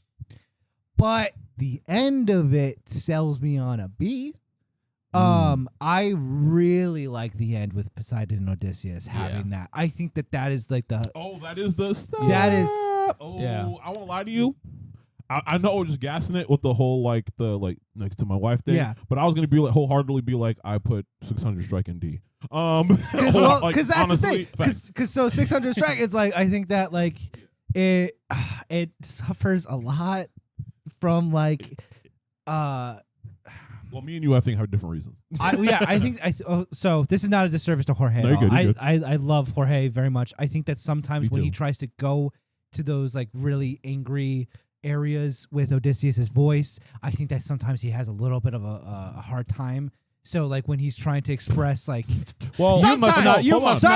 But the end of it sells me on a B. I really like the end with Poseidon and Odysseus having that. I think that is like the. Oh, that is the stuff. That is. Oh, Yeah. I won't lie to you. I know I was just gassing it with the whole like next to my wife thing. Yeah. But I was gonna be like wholeheartedly be like I put 600 strike in D. Because that's honestly, the thing. Because so 600 strike, it's like I think that like it suffers a lot from like Well, me and you, I think, have different reasons. So this is not a disservice to Jorge. No, at all. you're good. I love Jorge very much. I think that sometimes Me when he too. tries to go to those like really angry areas with Odysseus' voice, I think that sometimes he has a little bit of a hard time. So like when he's trying to express like, Well, you must not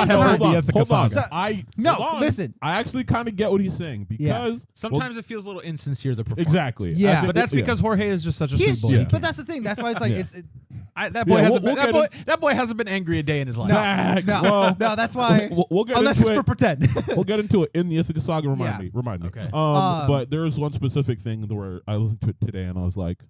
have heard the Ithaca Saga. Listen. I actually kind of get what he's saying because Sometimes it feels a little insincere, the performance. exactly. Yeah. I think But that's because Jorge is just such a he's sweet boy. but that's the thing. That's why it's like That boy hasn't we'll that boy hasn't been angry a day in his life. no. That's why. We'll get unless into it's for pretend. We'll get into it in the Ithaca Saga. Remind me. Okay. But there's one specific thing where I listened to it today and I was like,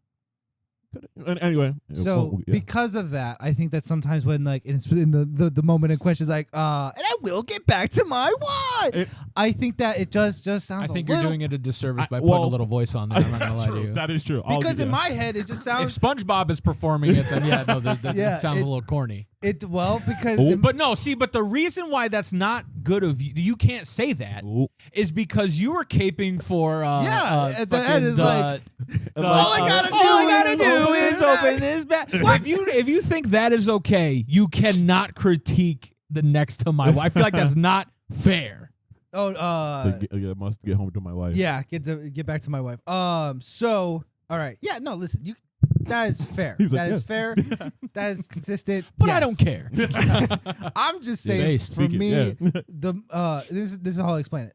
and anyway. So because of that, I think that sometimes when like in the moment in question is like, and I will get back to my why. I think that it just sounds. I think a you're little, doing it a disservice by putting a little voice on there. I'm not gonna lie to you. That is true. because in my head it just If sounds. SpongeBob is performing it, then it sounds a little corny. Because But the reason why that's not good of you, you can't say that, is because you were caping for at the end is like, all I gotta do is open this bag. If you think that is okay, you cannot critique the next to my wife. I feel like that's not fair. Must get home to my wife. Yeah, get back to my wife. So all right, yeah, no, listen, that is fair. That is fair. That is consistent. But I don't care. I'm just saying, for me, this is how I'll explain it.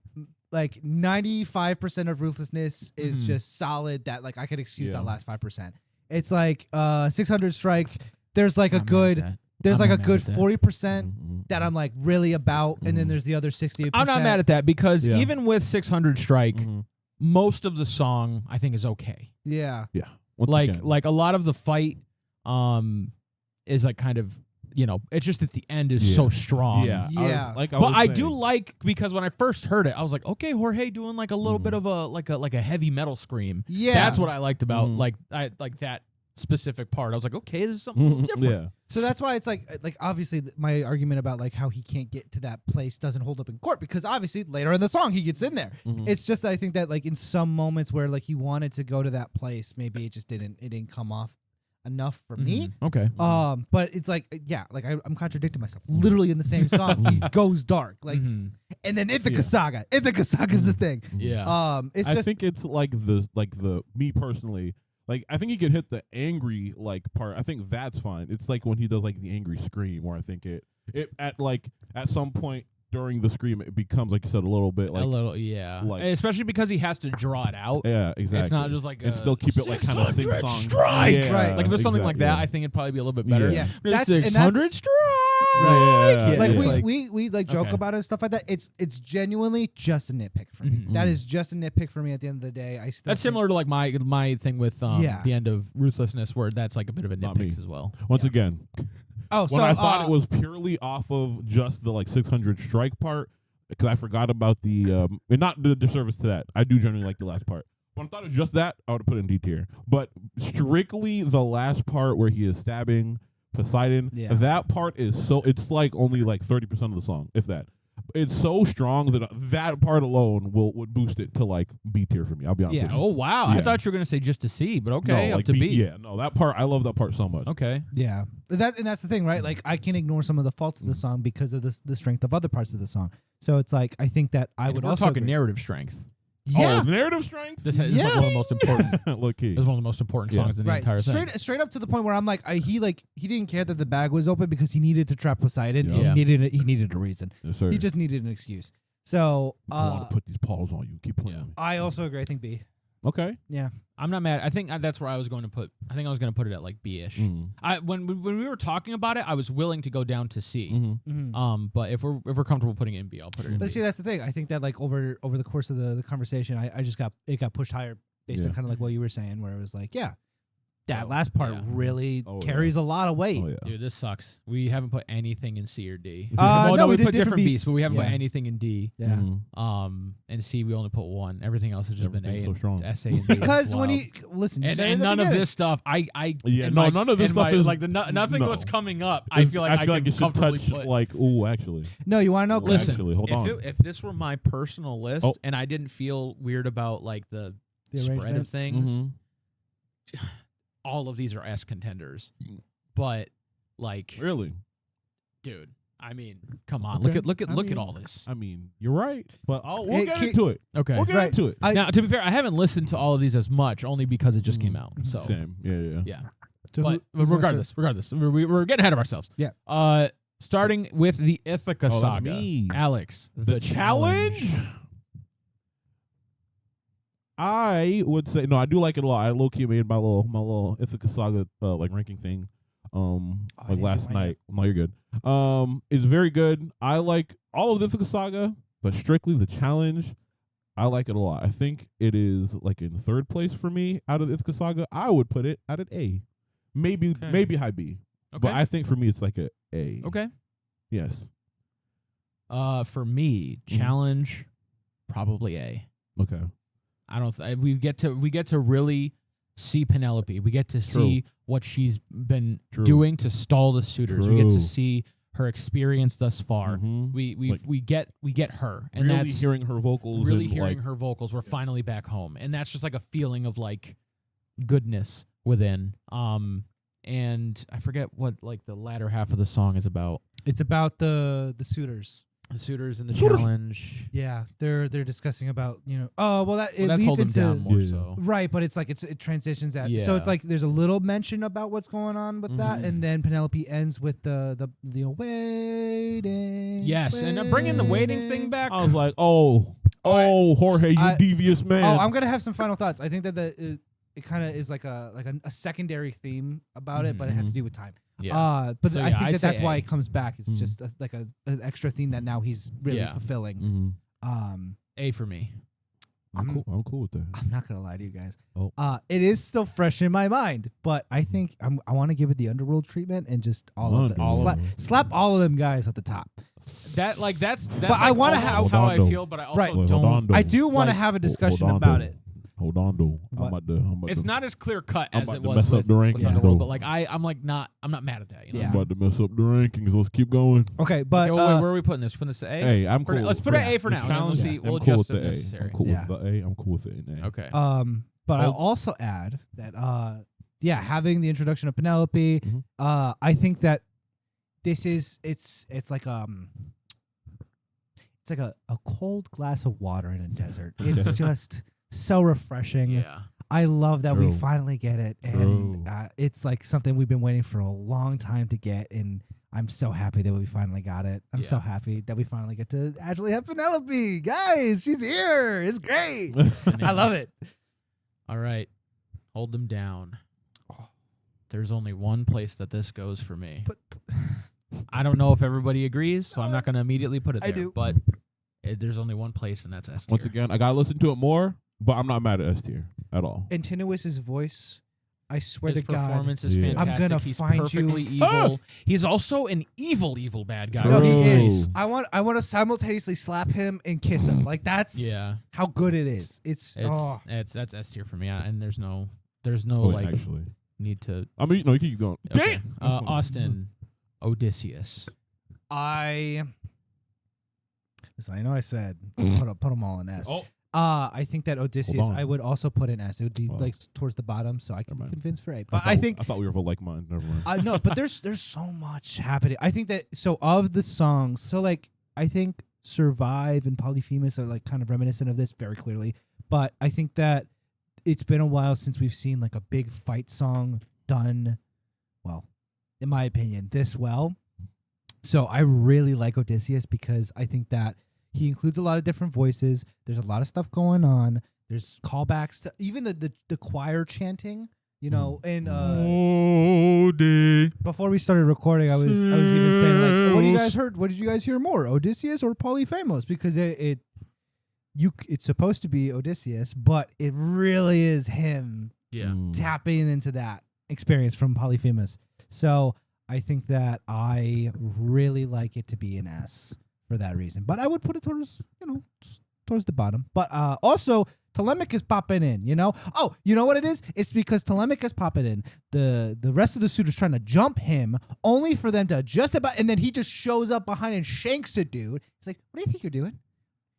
Like 95% of ruthlessness is just solid. That like I could excuse that last 5%. It's like 600 strike. There's like a good 40% that I'm like really about, and then there's the other 60%. I'm not mad at that because even with 600 strike, most of the song I think is okay. Yeah. Yeah. Like a lot of the fight is like kind of, it's just that the end is so strong. Yeah. I do like, because when I first heard it, I was like, okay, Jorge doing like a little bit of a heavy metal scream. Yeah. That's what I liked about like that specific part. I was like, okay, this is something a little different. Yeah. So that's why it's like obviously my argument about like how he can't get to that place doesn't hold up in court, because obviously later in the song he gets in there. It's just that I think that like in some moments where like he wanted to go to that place, maybe it just didn't come off enough for me. Okay. But it's like I'm contradicting myself. Literally in the same song, he goes dark. Like and then Ithaca Saga. Ithaca Saga's the thing. Yeah. I think it's like the me personally. Like, I think he could hit the angry like part. I think that's fine. It's like when he does like the angry scream, where I think it at some point during the scream it becomes, like you said, a little bit like like, especially because he has to draw it out. Yeah, exactly. It's not just like and still keep it like kind of sing song. Strike, yeah, right? Like if it's something like that, I think it'd probably be a little bit better. Yeah, that's 600 strike. Right, like we like joke about it and stuff like that. It's genuinely just a nitpick for me. That is just a nitpick for me. At the end of the day, that's similar to like my thing with the end of Ruthlessness, where that's like a bit of a nitpick as well. Once again. Oh, when I thought it was purely off of just the like 600 strike part, because I forgot about the and not the disservice to that. I do generally like the last part. When I thought it was just that, I would have put it in D tier. But strictly the last part where he is stabbing Poseidon, that part is it's like only like 30% of the song, if that. It's so strong that that part alone would boost it to like B tier for me. I'll be honest with you. Oh wow, I thought you were gonna say just a C, but okay, no, up to B. Yeah, no, that part, I love that part so much. Okay. Yeah. That's the thing, right? Like I can ignore some of the faults of the song because of the strength of other parts of the song. So it's like I think that I would also talking agree. narrative strength. Yeah. Oh, narrative strength? This is like one of the most important. Look, This is one of the most important songs in the entire thing. Straight up to the point where I'm like, he didn't care that the bag was open because he needed to trap Poseidon. Yeah. And he needed a reason. Yes, sir. He just needed an excuse. So I want to put these paws on you. Keep playing. I also agree. I think B. Okay. Yeah. I'm not mad. I think that's where I was going to put. I think I was going to put it at like B-ish. When we were talking about it, I was willing to go down to C. But if we're comfortable putting it in B, I'll put it in But B. see, that's the thing. I think that like over the course of the conversation, I just got pushed higher based on kind of like what you were saying, where it was like, yeah, that last part really carries a lot of weight. Oh, yeah. Dude, this sucks. We haven't put anything in C or D. No, we we put did different Bs. Bs, but we haven't Yeah. put anything in D. Yeah. And C we only put 1. Everything else has just been A. Everything's so strong. It's S, A, and D. Because when Wow. you listen, you and said it at the none of beginning. this stuff, none of this stuff is like nothing no. what's coming up. I feel like I can it should comfortably touch put. like actually. No, you want to know? Listen, Actually, hold on. if this were my personal list and I didn't feel weird about like the spread of arrangement? things, all of these are S contenders. But like, Really? dude, I mean, come on, Okay. look I mean, at all this. I mean, you're right, but we'll Hey, get into it. Okay. We'll get Right. into it. Now, to be fair, I haven't listened to all of these as much, only because it just came out. So Same. Yeah. yeah. So But who's gonna regardless, we're getting ahead of ourselves. Yeah. Starting with the Ithaca that's Saga. me. Alex, The challenge? I would say no. I do like it a lot. I low key made my little Ithaca Saga like ranking thing. Like last night. No, you're good. It's very good. I like all of the Ithaca Saga, but strictly the challenge. I like it a lot. I think it is like in third place for me out of the Ithaca Saga. I would put it at an A, maybe high B. Okay. But I think for me it's like a A. Okay. Yes. For me, challenge, probably A. Okay. I don't. We get to really see Penelope. We get to see what she's been doing to stall the suitors. We get to see her experience thus far. We get her, and really that's hearing her vocals. really and hearing like, her vocals. We're finally back home, and that's just like a feeling of like goodness within. And I forget what like the latter half of the song is about. It's about the suitors. The suitors and the challenge. Yeah, they're discussing about it That's leads hold them into down more Yeah. so. right, but it's like it transitions that. So Yeah. it's like there's a little mention about what's going on with that, and then Penelope ends with the waiting. Yes, and bringing the waiting thing back. I was like, Jorge, you devious man. Oh, I'm gonna have some final thoughts. I think that it kind of is like a secondary theme about it, but it has to do with time. Yeah. But So, I yeah, think I'd that's say why A. it comes back. It's just an extra theme that now he's really fulfilling. A for me. I'm cool with that. I'm not gonna lie to you guys. Oh. It is still fresh in my mind, but I think I want to give it the underworld treatment and just all of them. Slap all of them guys at the top. That's But like I wanna almost have- how I Hold on, feel, but I also Right. Wait, don't. hold on, though. I do want to like- have a discussion on, about though. it. Hold on, though. What? I'm about It's to, not as clear cut I'm as about it to was mess up with, the with rankings, Underworld, though. but like I'm not mad at that. You know? Yeah. I'm about to mess up the rankings. Let's keep going. Okay, but Okay, wait, where are we putting this? Putting this to A? Hey, I'm For cool. now- let's put it A for the now, and then we'll challenge, see. I'm We'll cool adjust with if the A. necessary. I'm cool Yeah. with the A. I'm cool with it. In A. Okay. but I'll also add that having the introduction of Penelope, I think that this is it's like a cold glass of water in a desert. It's just so refreshing. Yeah. I love that we True. finally get it, and it's like something we've been waiting for a long time to get, and I'm so happy that we finally got it. I'm so happy that we finally get to actually have Penelope. Guys, she's here. It's great. I love it. All right. Hold them down. There's only one place that this goes for me. But I don't know if everybody agrees, so I'm not going to immediately put it I there. do. But there's only one place, and that's S tier. Once again, I gotta listen to it more, but I'm not mad at S tier at all. Antinous' voice, I swear His to God. performance is Yeah. fantastic. I'm gonna He's find perfectly you- evil. He's also an evil bad guy. No, True. he is. I want to simultaneously slap him and kiss him. Like that's how good it is. It's that's S tier for me, and there's no Wait, actually, need to. I mean, no, you keep going. Okay. Damn. Austin, Odysseus. Listen, I know I said put them all in S. Oh. I think that Odysseus Hold on. I would also put in S. It would be Oh. like towards the bottom, so I can be Never mind. convinced for A. But I thought we were for like mine. Never mind. no, but there's so much happening. I think that of the songs, so like I think Survive and Polyphemus are like kind of reminiscent of this very clearly. But I think that it's been a while since we've seen like a big fight song done, well, in my opinion, this well. So I really like Odysseus because I think that he includes a lot of different voices. There's a lot of stuff going on. There's callbacks to even the choir chanting. You know, and before we started recording, I was even saying like, what do you guys heard? What did you guys hear more, Odysseus or Polyphemus? Because it's supposed to be Odysseus, but it really is him tapping into that experience from Polyphemus. So I think that I really like it to be an S for that reason. But I would put it towards the bottom. But also Telemachus popping in, you know? Oh, you know what it is? It's because Telemachus popping in. The rest of the suitors trying to jump him, only for them to just about, and then he just shows up behind and shanks a dude. He's like, what do you think you're doing?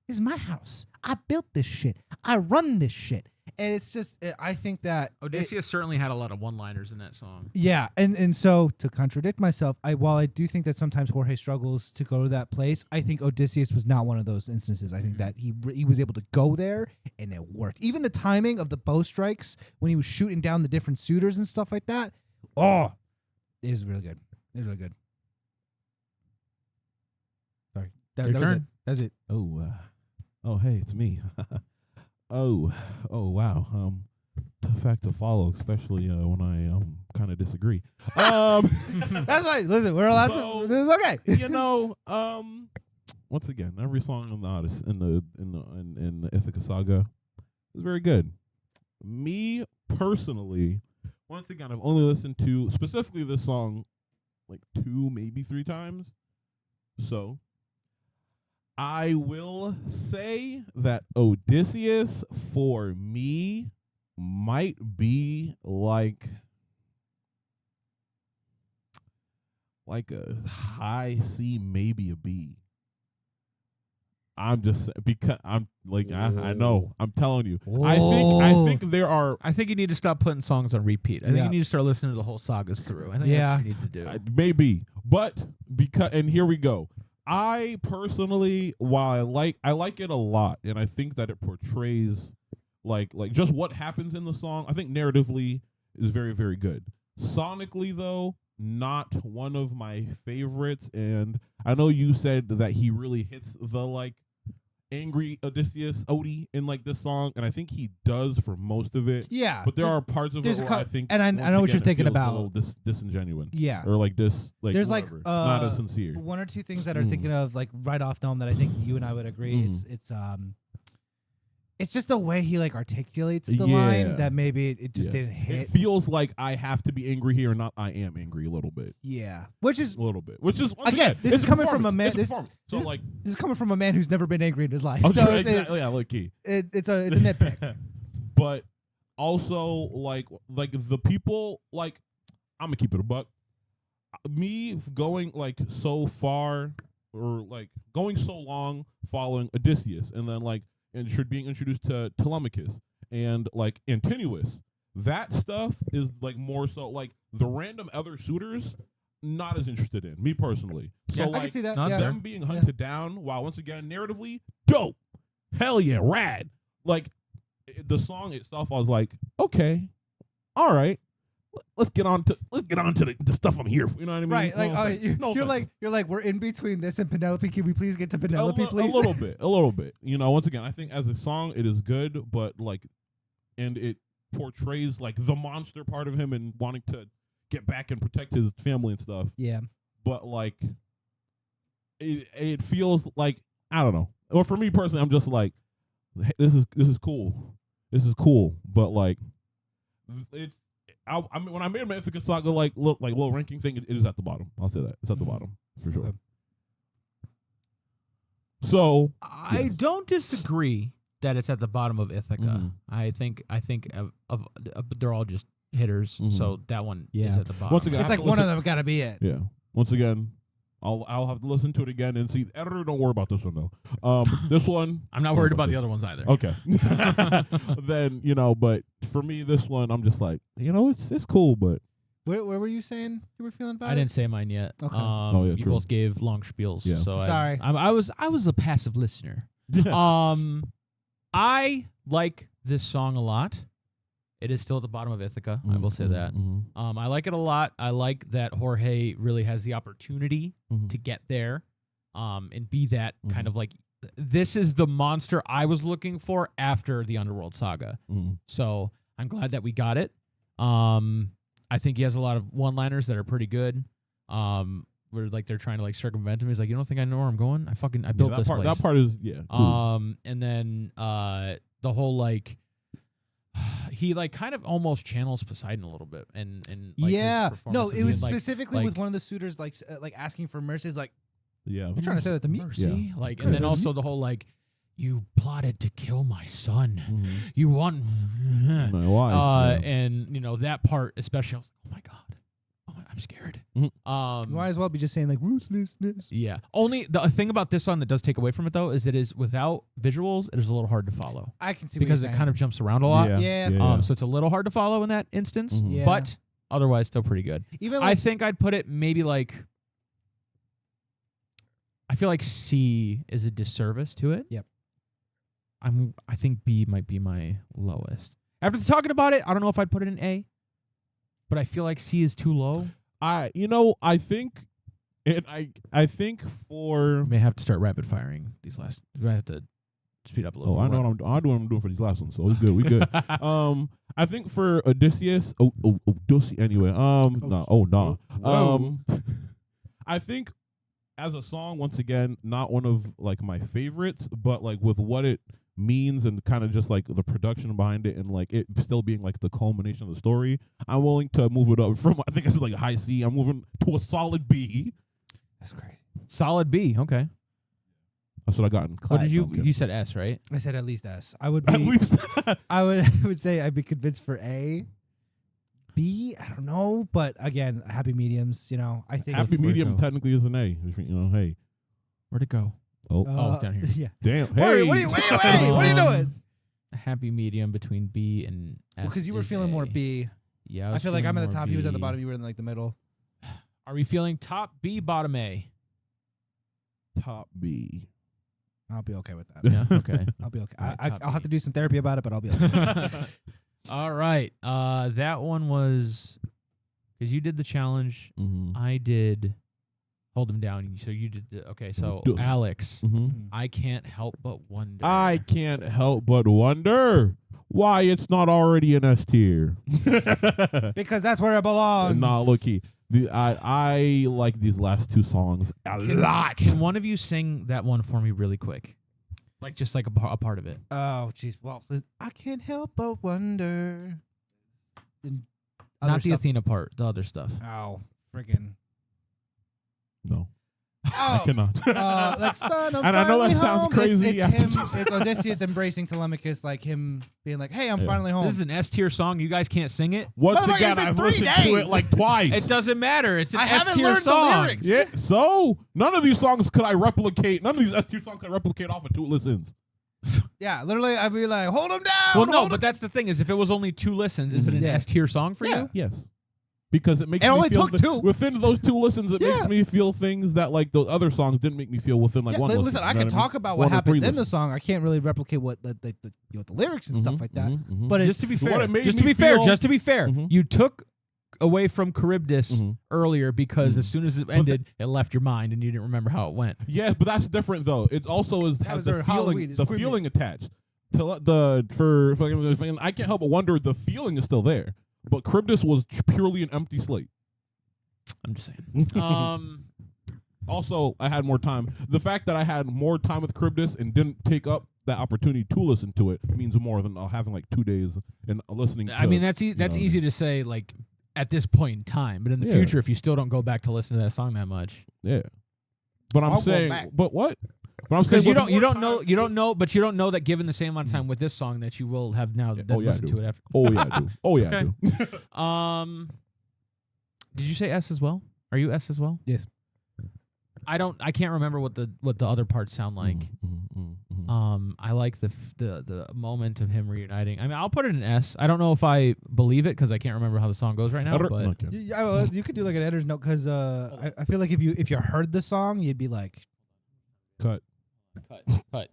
This is my house. I built this shit. I run this shit. And it's just, I think that Odysseus certainly had a lot of one-liners in that song. Yeah, and so to contradict myself, while I do think that sometimes Jorge struggles to go to that place, I think Odysseus was not one of those instances. I think that he was able to go there and it worked. Even the timing of the bow strikes when he was shooting down the different suitors and stuff like that, it was really good. It was really good. Sorry, that was it. That's it. Oh, hey, it's me. Oh, wow. Tough fact to follow, especially when I kind of disagree. That's right. Listen, we're allowed to. This is okay. Once again, every song on the Odyssey in the Ithaca Saga is very good. Me personally, once again, I've only listened to specifically this song like 2, maybe 3 times. So I will say that Odysseus for me might be like a high C, maybe a B. I'm just because I'm like I know I'm telling you. I think there are. I think you need to stop putting songs on repeat. I think you need to start listening to the whole sagas through. I think that's what you need to do. Maybe, but and here we go. I personally, while I like it a lot, and I think that it portrays like just what happens in the song. I think narratively is very, very good. Sonically, though, not one of my favorites. And I know you said that he really hits the like angry Odysseus Odie in like this song, and I think he does for most of it. Yeah, but there are parts of it where I think, and I know what you're thinking about. A little disingenuous. Yeah, or like this, like there's whatever. like not as sincere. 1 or 2 things that are thinking of like right off dome that I think you and I would agree. It's just the way he like articulates the line that maybe it just didn't hit. It feels like I have to be angry here, not I am angry a little bit. Yeah, which is a little bit. Which is again, this is coming from a man. This is coming from a man who's never been angry in his life. So sure, exactly, look key. It's a nitpick. But also like the people like I'm gonna keep it a buck. Me going like so far or like going so long following Odysseus and then like being introduced to Telemachus and like Antinous, that stuff is like more so like the random other suitors not as interested in, me personally. So like I can see that. them being hunted down while once again narratively dope, hell yeah, rad. Like the song itself, I was like, okay, all right. Let's get on to the stuff I'm here for. You know what I mean? Right. Like, you're like, we're in between this and Penelope. Can we please get to Penelope, please? A little bit. You know, once again, I think as a song, it is good, but like, and it portrays like the monster part of him and wanting to get back and protect his family and stuff. Yeah. But like, it feels like, I don't know. Or for me personally, I'm just like, hey, this is cool. This is cool. But like, it's. I mean, when I made my Ithaca Saga low ranking thing, it is at the bottom. I'll say that it's at the bottom for sure. Okay. So I don't disagree that it's at the bottom of Ithaca. I think of they're all just hitters. So that one is at the bottom. Once again, it's like one of them got to be it. Yeah. Once again, I'll have to listen to it again and see. Editor, don't worry about this one though. This one, I'm not worried about the other ones either. Okay. Then but for me, this one, I'm just like, it's cool, but where were you saying you were feeling about it? I didn't say mine yet. Okay. You both gave long spiels. Yeah. So sorry. I was a passive listener. I like this song a lot. It is still at the bottom of Ithaca. I will say that. I like it a lot. I like that Jorge really has the opportunity to get there, and be that kind of like this is the monster I was looking for after the Underworld Saga. Mhm. So I'm glad that we got it. I think he has a lot of one-liners that are pretty good. Where like they're trying to like circumvent him. He's like, you don't think I know where I'm going? I built that this part, place. That part is cool. And then the whole like he like kind of almost channels Poseidon a little bit, and like, yeah, his no, performance of it was being, specifically with one of the suitors like asking for mercy. It's like, Yeah, you're trying to say that to me? mercy, like, and then also the whole like, you plotted to kill my son. Mhm. You want My wife. Yeah. and you know that part especially. I was like, oh my god, I'm scared. Mhm. You might as well be just saying like ruthlessness. Yeah. Only the thing about this song that does take away from it though is it is without visuals. It is a little hard to follow I can see because it kind of jumps around a lot. Yeah. So it's a little hard to follow in that instance, Mhm. Yeah. but otherwise still pretty good. even I like, think I'd put it maybe like. I feel like C is a disservice to it. Yep. I think B might be my lowest. After talking about it, I don't know if I'd put it in A, but I feel like C is too low. I think, and I think for. We may have to start rapid firing these last. We might have to speed up a little. Oh, I know what I'm doing for these last ones. So we good. We good. I think for Odysseus. Odysseus. Anyway. No. I think as a song, once again, not one of like my favorites, but like with what it means and kind of just like the production behind it and like it still being like the culmination of the story, I'm willing to move it up from, I think it's like a high C. I'm moving to a solid B. that's crazy. Solid B. Okay. That's what I got in class. What did you? Okay. You said S, right? I said at least S. I would At be, least. I would say I'd be convinced for A. B, I don't know, but again, happy mediums. You know, I think Happy Where'd it medium go? technically is an A. You know, hey. Where'd it go? Oh, down here. Yeah. damn. Hey, Hey. what are you doing? A happy medium between B and S. Because you were is feeling more A. B. Yeah. I was feel like I'm feeling at the more top. He was at the B. bottom. You were in like the middle. Are we feeling top B, bottom A? Top B. I'll be okay with that. Yeah. Okay. I'll be okay. Alright, top I'll have B. to do some therapy about it, but I'll be okay. All right. That one was because you did the challenge. Mm-hmm. I did hold him down. So you did. Okay. So Yes. Alex, Mm-hmm. I can't help but wonder. I can't help but wonder why it's not already an S tier. Because that's where it belongs. Nah, looky. I like these last two songs a lot. Can one of you sing that one for me really quick? Like just like a part of it. Oh, jeez. Well, I can't help but wonder. And Not other the stuff. Athena part. The other stuff. Oh, friggin'. No, Oh, I cannot. like son of And I know that finally sounds home. crazy It's after him. just- It's Odysseus embracing Telemachus, like him being like, "Hey, I'm Yeah. finally home." This is an S tier song. You guys can't sing it. Once Motherfucker, again, it's been I've 3 listened days. to it like twice. It doesn't matter. It's an I haven't S tier learned the song. lyrics. Yeah, so none of these songs could I replicate. None of these S tier songs could I replicate off of 2 listens. Yeah, literally, I'd be like, "Hold him down." Well, no, hold but him that's the thing is if it was only 2 listens, is it an Yeah. S tier song for Yeah. you? Yes. Because it makes It me only feel took 2. within those 2 listens. It makes Yeah. me feel things that like the other songs didn't make me feel within like Yeah, one listen, listen. I You know can what mean? talk about 1 what or 3 happens in the listens. song. I can't really replicate what the lyrics and stuff like that. Mhm. But Just to be But fair, what it made just to me be fair, feel- just to be fair, Mhm. you took away from Charybdis Mhm. earlier because as soon as it the- ended, it left your mind and you didn't remember how it went. Yes, but that's different though. It also was has the their Halloween, feeling, it's the creepy. feeling attached to for fucking. I can't help but wonder the feeling is still there. But Charybdis was purely an empty slate. I'm just saying. Also, I had more time. The fact that I had more time with Charybdis and didn't take up that opportunity to listen to it means more than having like 2 days and listening. I mean, that's easy to say like at this point in time, but in the Yeah. future, if you still don't go back to listen to that song that much, Yeah. But I'm I'll go saying, back. but what? But I'm saying because you with don't more know time- but you don't know that given the same amount of time with this song that you will have now Yeah. then Oh, yeah, I listened do. to it after. Oh yeah, I do. Oh yeah, Okay. I do. Did you say S as well? Are you S as well? Yes. I can't remember what the other parts sound like. I like the moment of him reuniting. I mean, I'll put it in S. I don't know if I believe it because I can't remember how the song goes right now. But Okay. You could do like an editor's note because I feel like if you heard the song, you'd be like, Cut. cut.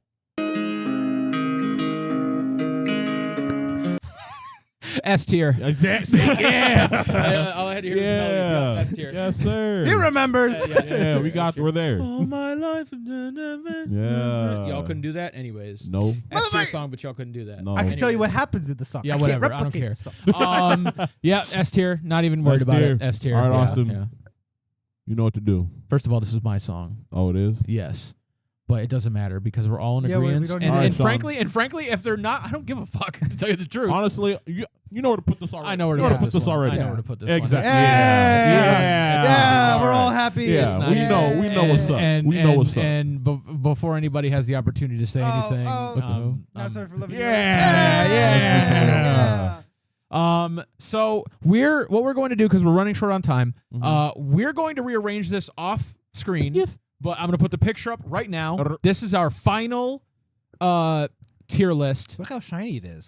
S tier. Yeah. All I had to hear was the melody. S tier. Yes, sir. He remembers. Yeah, we're there. All my life. Yeah. Y'all couldn't do that anyways. No. S tier song, but y'all couldn't do that. No. I can tell you what happens in the song. Yeah, I whatever. Can't I don't care. replicate the song. Yeah, S tier. Not even worried about it. S tier. All right, Yeah, Austin. yeah. You know what to do. First of all, this is my song. Oh, it is? Yes. But it doesn't matter because we're all in Yeah, we agreement. don't And, need- and Alright, frankly, if they're not, I don't give a fuck to tell you the truth. Honestly, you know where to put this already. I know where to You put put this one. already. I know where to put this Exactly. one. Yeah, we're all happy. Yeah, not- we know what's up. We know what's up. And before anybody has the opportunity to say anything, Not sorry for loving you. Yeah. so what we're going to do, because we're running short on time, Mm-hmm. we're going to rearrange this off screen. Yes. But I'm going to put the picture up right now. This is our final tier list. Look how shiny it is.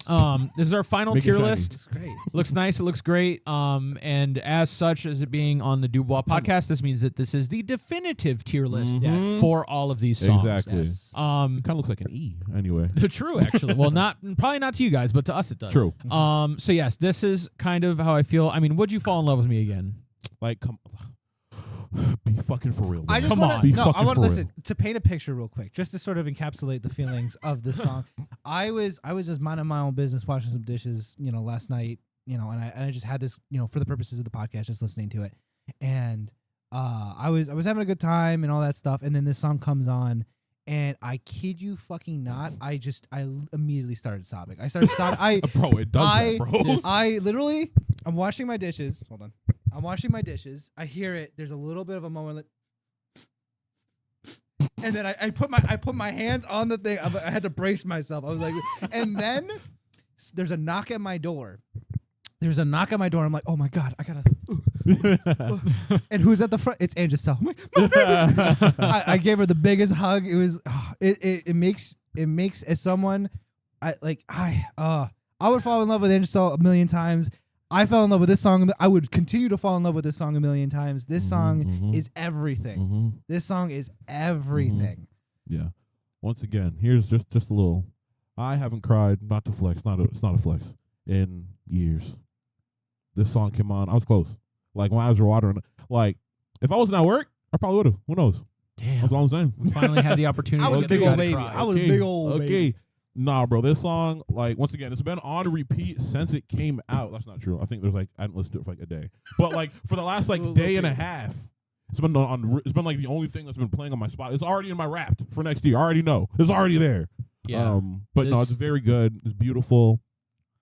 This is our final Make it tier shiny. list. It's great. Looks nice. It looks great. And as such, as it being on the Dubois podcast, this means that this is the definitive tier list Yes. for all of these songs. Exactly. Yes. It kind of looks like an E anyway. True, actually. Well, probably not to you guys, but to us it does. True. So yes, this is kind of how I feel. I mean, would you fall in love with me again? Like, come be fucking for real. I man. just Come wanna, on. Be no, I fucking want for to real. listen to paint a picture real quick, just to sort of encapsulate the feelings of the song. I was just minding my own business, washing some dishes, last night, and I just had this, for the purposes of the podcast, just listening to it, and I was having a good time and all that stuff, and then this song comes on, and I kid you fucking not, I immediately started sobbing. I started sobbing. Bro, it does that, bro. I literally, I'm washing my dishes. Hold on. I'm washing my dishes. I hear it. There's a little bit of a moment. And then I put my hands on the thing. I had to brace myself. I was like, and then there's a knock at my door. I'm like, oh my God, I gotta. And who's at the front? It's Angel Cell. I gave her the biggest hug. It was. It makes as someone, I would fall in love with Angel Cell a million times. I fell in love with this song. I would continue to fall in love with this song a million times. This song is everything. This song is everything. Yeah. Once again, here's just a little. I haven't cried, not to flex, it's not a flex, in years. This song came on. I was close. Like, my eyes were watering. Like, if I wasn't at work, I probably would have. Who knows? Damn. That's all I'm saying. We finally had the opportunity. I was to a get big the old guy to baby. cry. I was a big old baby. Nah, bro, this song, like, once again, it's been on repeat since it came out. That's not true. I think I hadn't listened to it for like a day. But like for the last like day and a half, it's been like the only thing that's been playing on my spot. It's already in my Wrapped for next year. I already know. It's already there. Yeah. But no, it's very good. It's beautiful.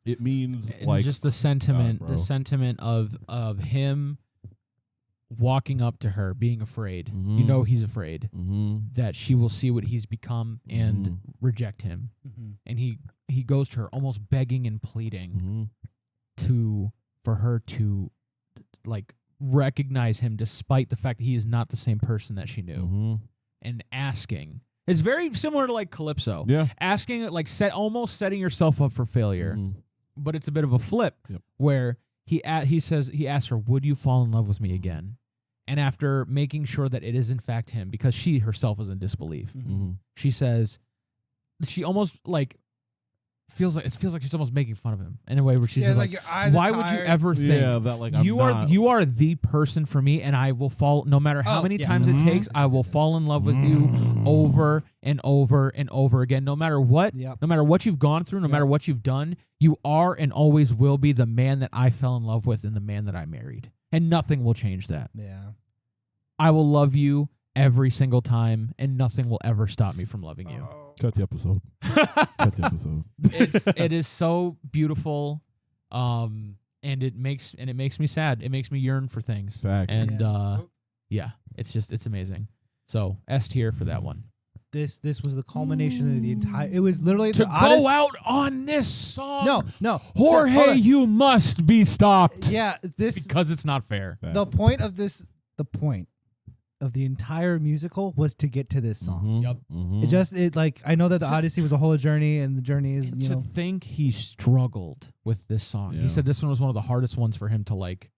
It means And like just the sentiment, bro. of him walking up to her, being afraid. Mhm. You know he's afraid Mhm. that she will see what he's become and Mhm. reject him. And he goes to her almost begging and pleading Mhm. for her to like recognize him despite the fact that he is not the same person that she knew, Mhm. and asking. It's very similar to like Calypso. Yeah. Asking, like almost setting yourself up for failure. Mhm. But it's a bit of a flip. Yep. Where he asks her, would you fall in love with me again? And after making sure that it is in fact him, because she herself is in disbelief, Mhm. she says, she almost like feels like she's almost making fun of him in a way where she's just like, your eyes why would you ever think Yeah, that like you are the person for me, and I will fall no matter how Oh, many yeah. times it Mhm. takes. I will fall in love with you over and over and over again, no matter what. Yep. No matter what you've gone through, no matter what you've done, you are and always will be the man that I fell in love with and the man that I married, and nothing will change that. Yeah. I will love you every single time, and nothing will ever stop me from loving you. Cut the episode. Cut the episode. It is so beautiful, and it makes me sad. It makes me yearn for things. Facts. And it's amazing. So S tier for that one. This was the culmination of the entire. It was literally To the go oddest, out on this song, No. Jorge, So, hold on. you must be stopped. Yeah, this Because it's not fair. the point of the entire musical was to get to this song. Mhm. Yep. Mhm. I know that the Odyssey was a whole journey, and the journey is And to think he struggled with this song. Yeah. He said this one was one of the hardest ones for him to like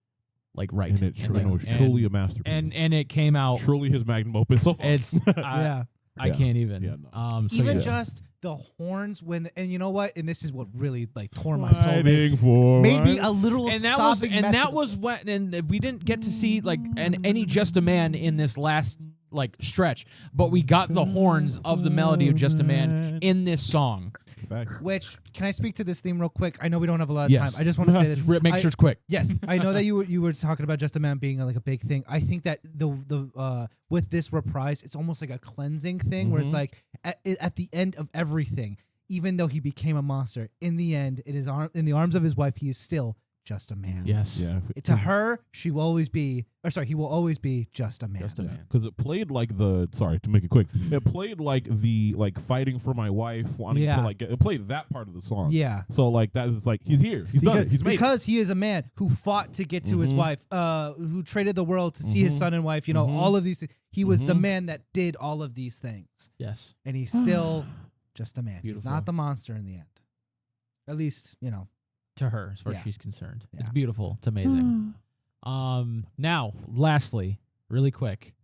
write. And it was truly a masterpiece. and it came out. truly his magnum opus. So far. It's yeah. I can't even. Yeah, no. So Even yes. just the horns and you know what? And this is what really like tore my soul. Fighting for Made me a literal And that sobbing was when, and we didn't get to see like any Just a Man in this last like stretch, but we got the horns of the melody of Just a Man in this song. Fact. Which, can I speak to this theme real quick? I know we don't have a lot of Yes. time. I just want to say this. Make sure it's quick. Yes, I know that you were talking about Just a Man being like a big thing. I think that the with this reprise, it's almost like a cleansing thing where it's like at the end of everything, even though he became a monster, in the end, in the arms of his wife, he is still just a man. Yes. Yeah. To her, he will always be just a man. Just a man. Because it played like sorry to make it quick. It played like the fighting for my wife, wanting to it played that part of the song. Yeah. So like that is like he's here, he's done it, he's made because he is a man who fought to get to his wife, who traded the world to see his son and wife. You know, all of these. He was the man that did all of these things. Yes. And he's still just a man. Beautiful. He's not the monster in the end. At least, you know. To her, as far as Yeah. she's concerned. Yeah. It's beautiful. It's amazing. Now, lastly, really quick,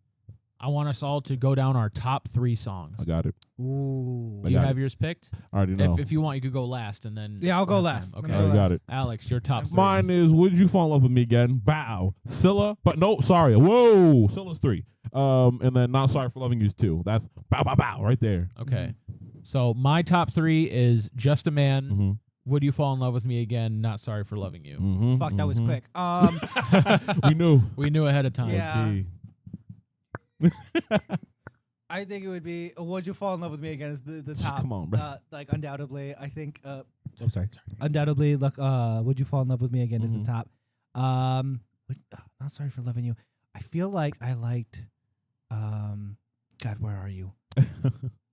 I want us all to go down our top 3 songs. I got it. Ooh. Do you have yours picked? I already know. If you want, you could go last, and then Yeah, I'll go have last. time. I'm Okay, gonna I go got last. it. Alex, your top 3. Mine is Would You Fall in Love with Me Again? Bow. Scylla, but no, sorry. Whoa. Scylla's 3. And then Not Sorry for Loving You is 2. That's bow, bow, bow right there. Okay. So my top 3 is Just a Man, Mm-hmm. Would You Fall in Love with Me Again, Not Sorry for Loving You. Mm-hmm. Fuck, that was quick. We knew. We knew ahead of time. Yeah. Okay. I think it would be Would You Fall in Love with Me Again is the top. Come on, bro. Like undoubtedly, I think I'm sorry. Undoubtedly, look, Would You Fall in Love with Me Again is the top. Not Sorry for Loving You. I feel like I liked God, where are you?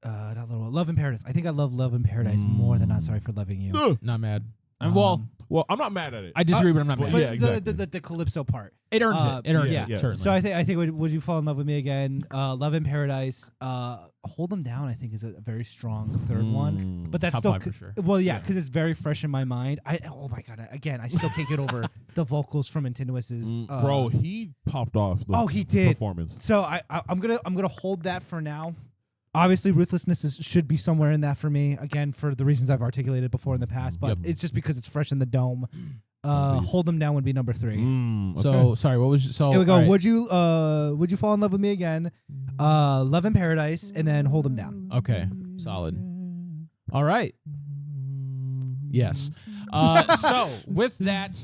Not Little Love in Paradise. I think I love Love in Paradise more than Not Sorry for Loving You. Not mad. And well, I'm not mad at it. I disagree, but I'm not but mad. But yeah, exactly. the Calypso part. It earns it. It earns yeah, it, yeah. certainly. So I think Would You Fall in Love with Me Again? Love in Paradise. Hold Them Down. I think is a very strong third one. But that's Top still 5 for sure. Well, yeah, because it's very fresh in my mind. Oh my god! I still can't get over the vocals from Antinous'. Bro, he popped off. He did. Performance. So I'm gonna hold that for now. Obviously, Ruthlessness should be somewhere in that for me. Again, for the reasons I've articulated before in the past, but it's just because it's fresh in the dome. Hold Them Down would be number 3. Okay. So sorry, what was so? Here we go. all right. Would you fall in love with me again? Love in Paradise, and then Hold Them Down. Okay, solid. All right. Yes. So with that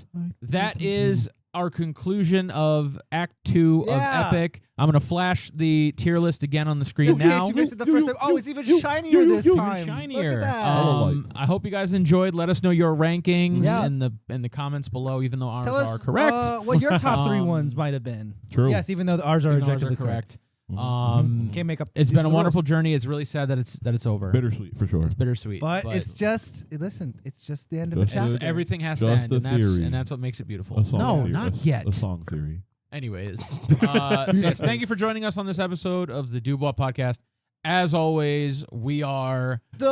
is our conclusion of Act 2 Yeah. of Epic. I'm gonna flash the tier list again on the screen Just in now. case you missed it the first time. Oh, it's even shinier this time. Shinier. Look at that. I hope you guys enjoyed. Let us know your rankings Yeah. in the comments below, even though ours Tell are us correct. what your top 3 ones might have been. True. Yes, even though ours are Even though ours objectively are correct. correct. Can't make up. It's these been a are the wonderful rules. journey. It's really sad that it's over. Bittersweet for sure. It's bittersweet. But it's just it's just the end of a Just- chapter. everything has to Just end, a and theory. that's what makes it beautiful. A song No, theory. not A- yet. A song theory. Anyways, so yes, thank you for joining us on this episode of the Dubois Podcast. As always, we are The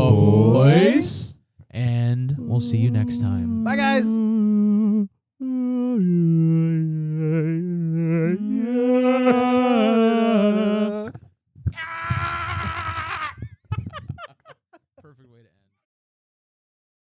boys, and we'll see you next time. Bye, guys. Perfect way to end.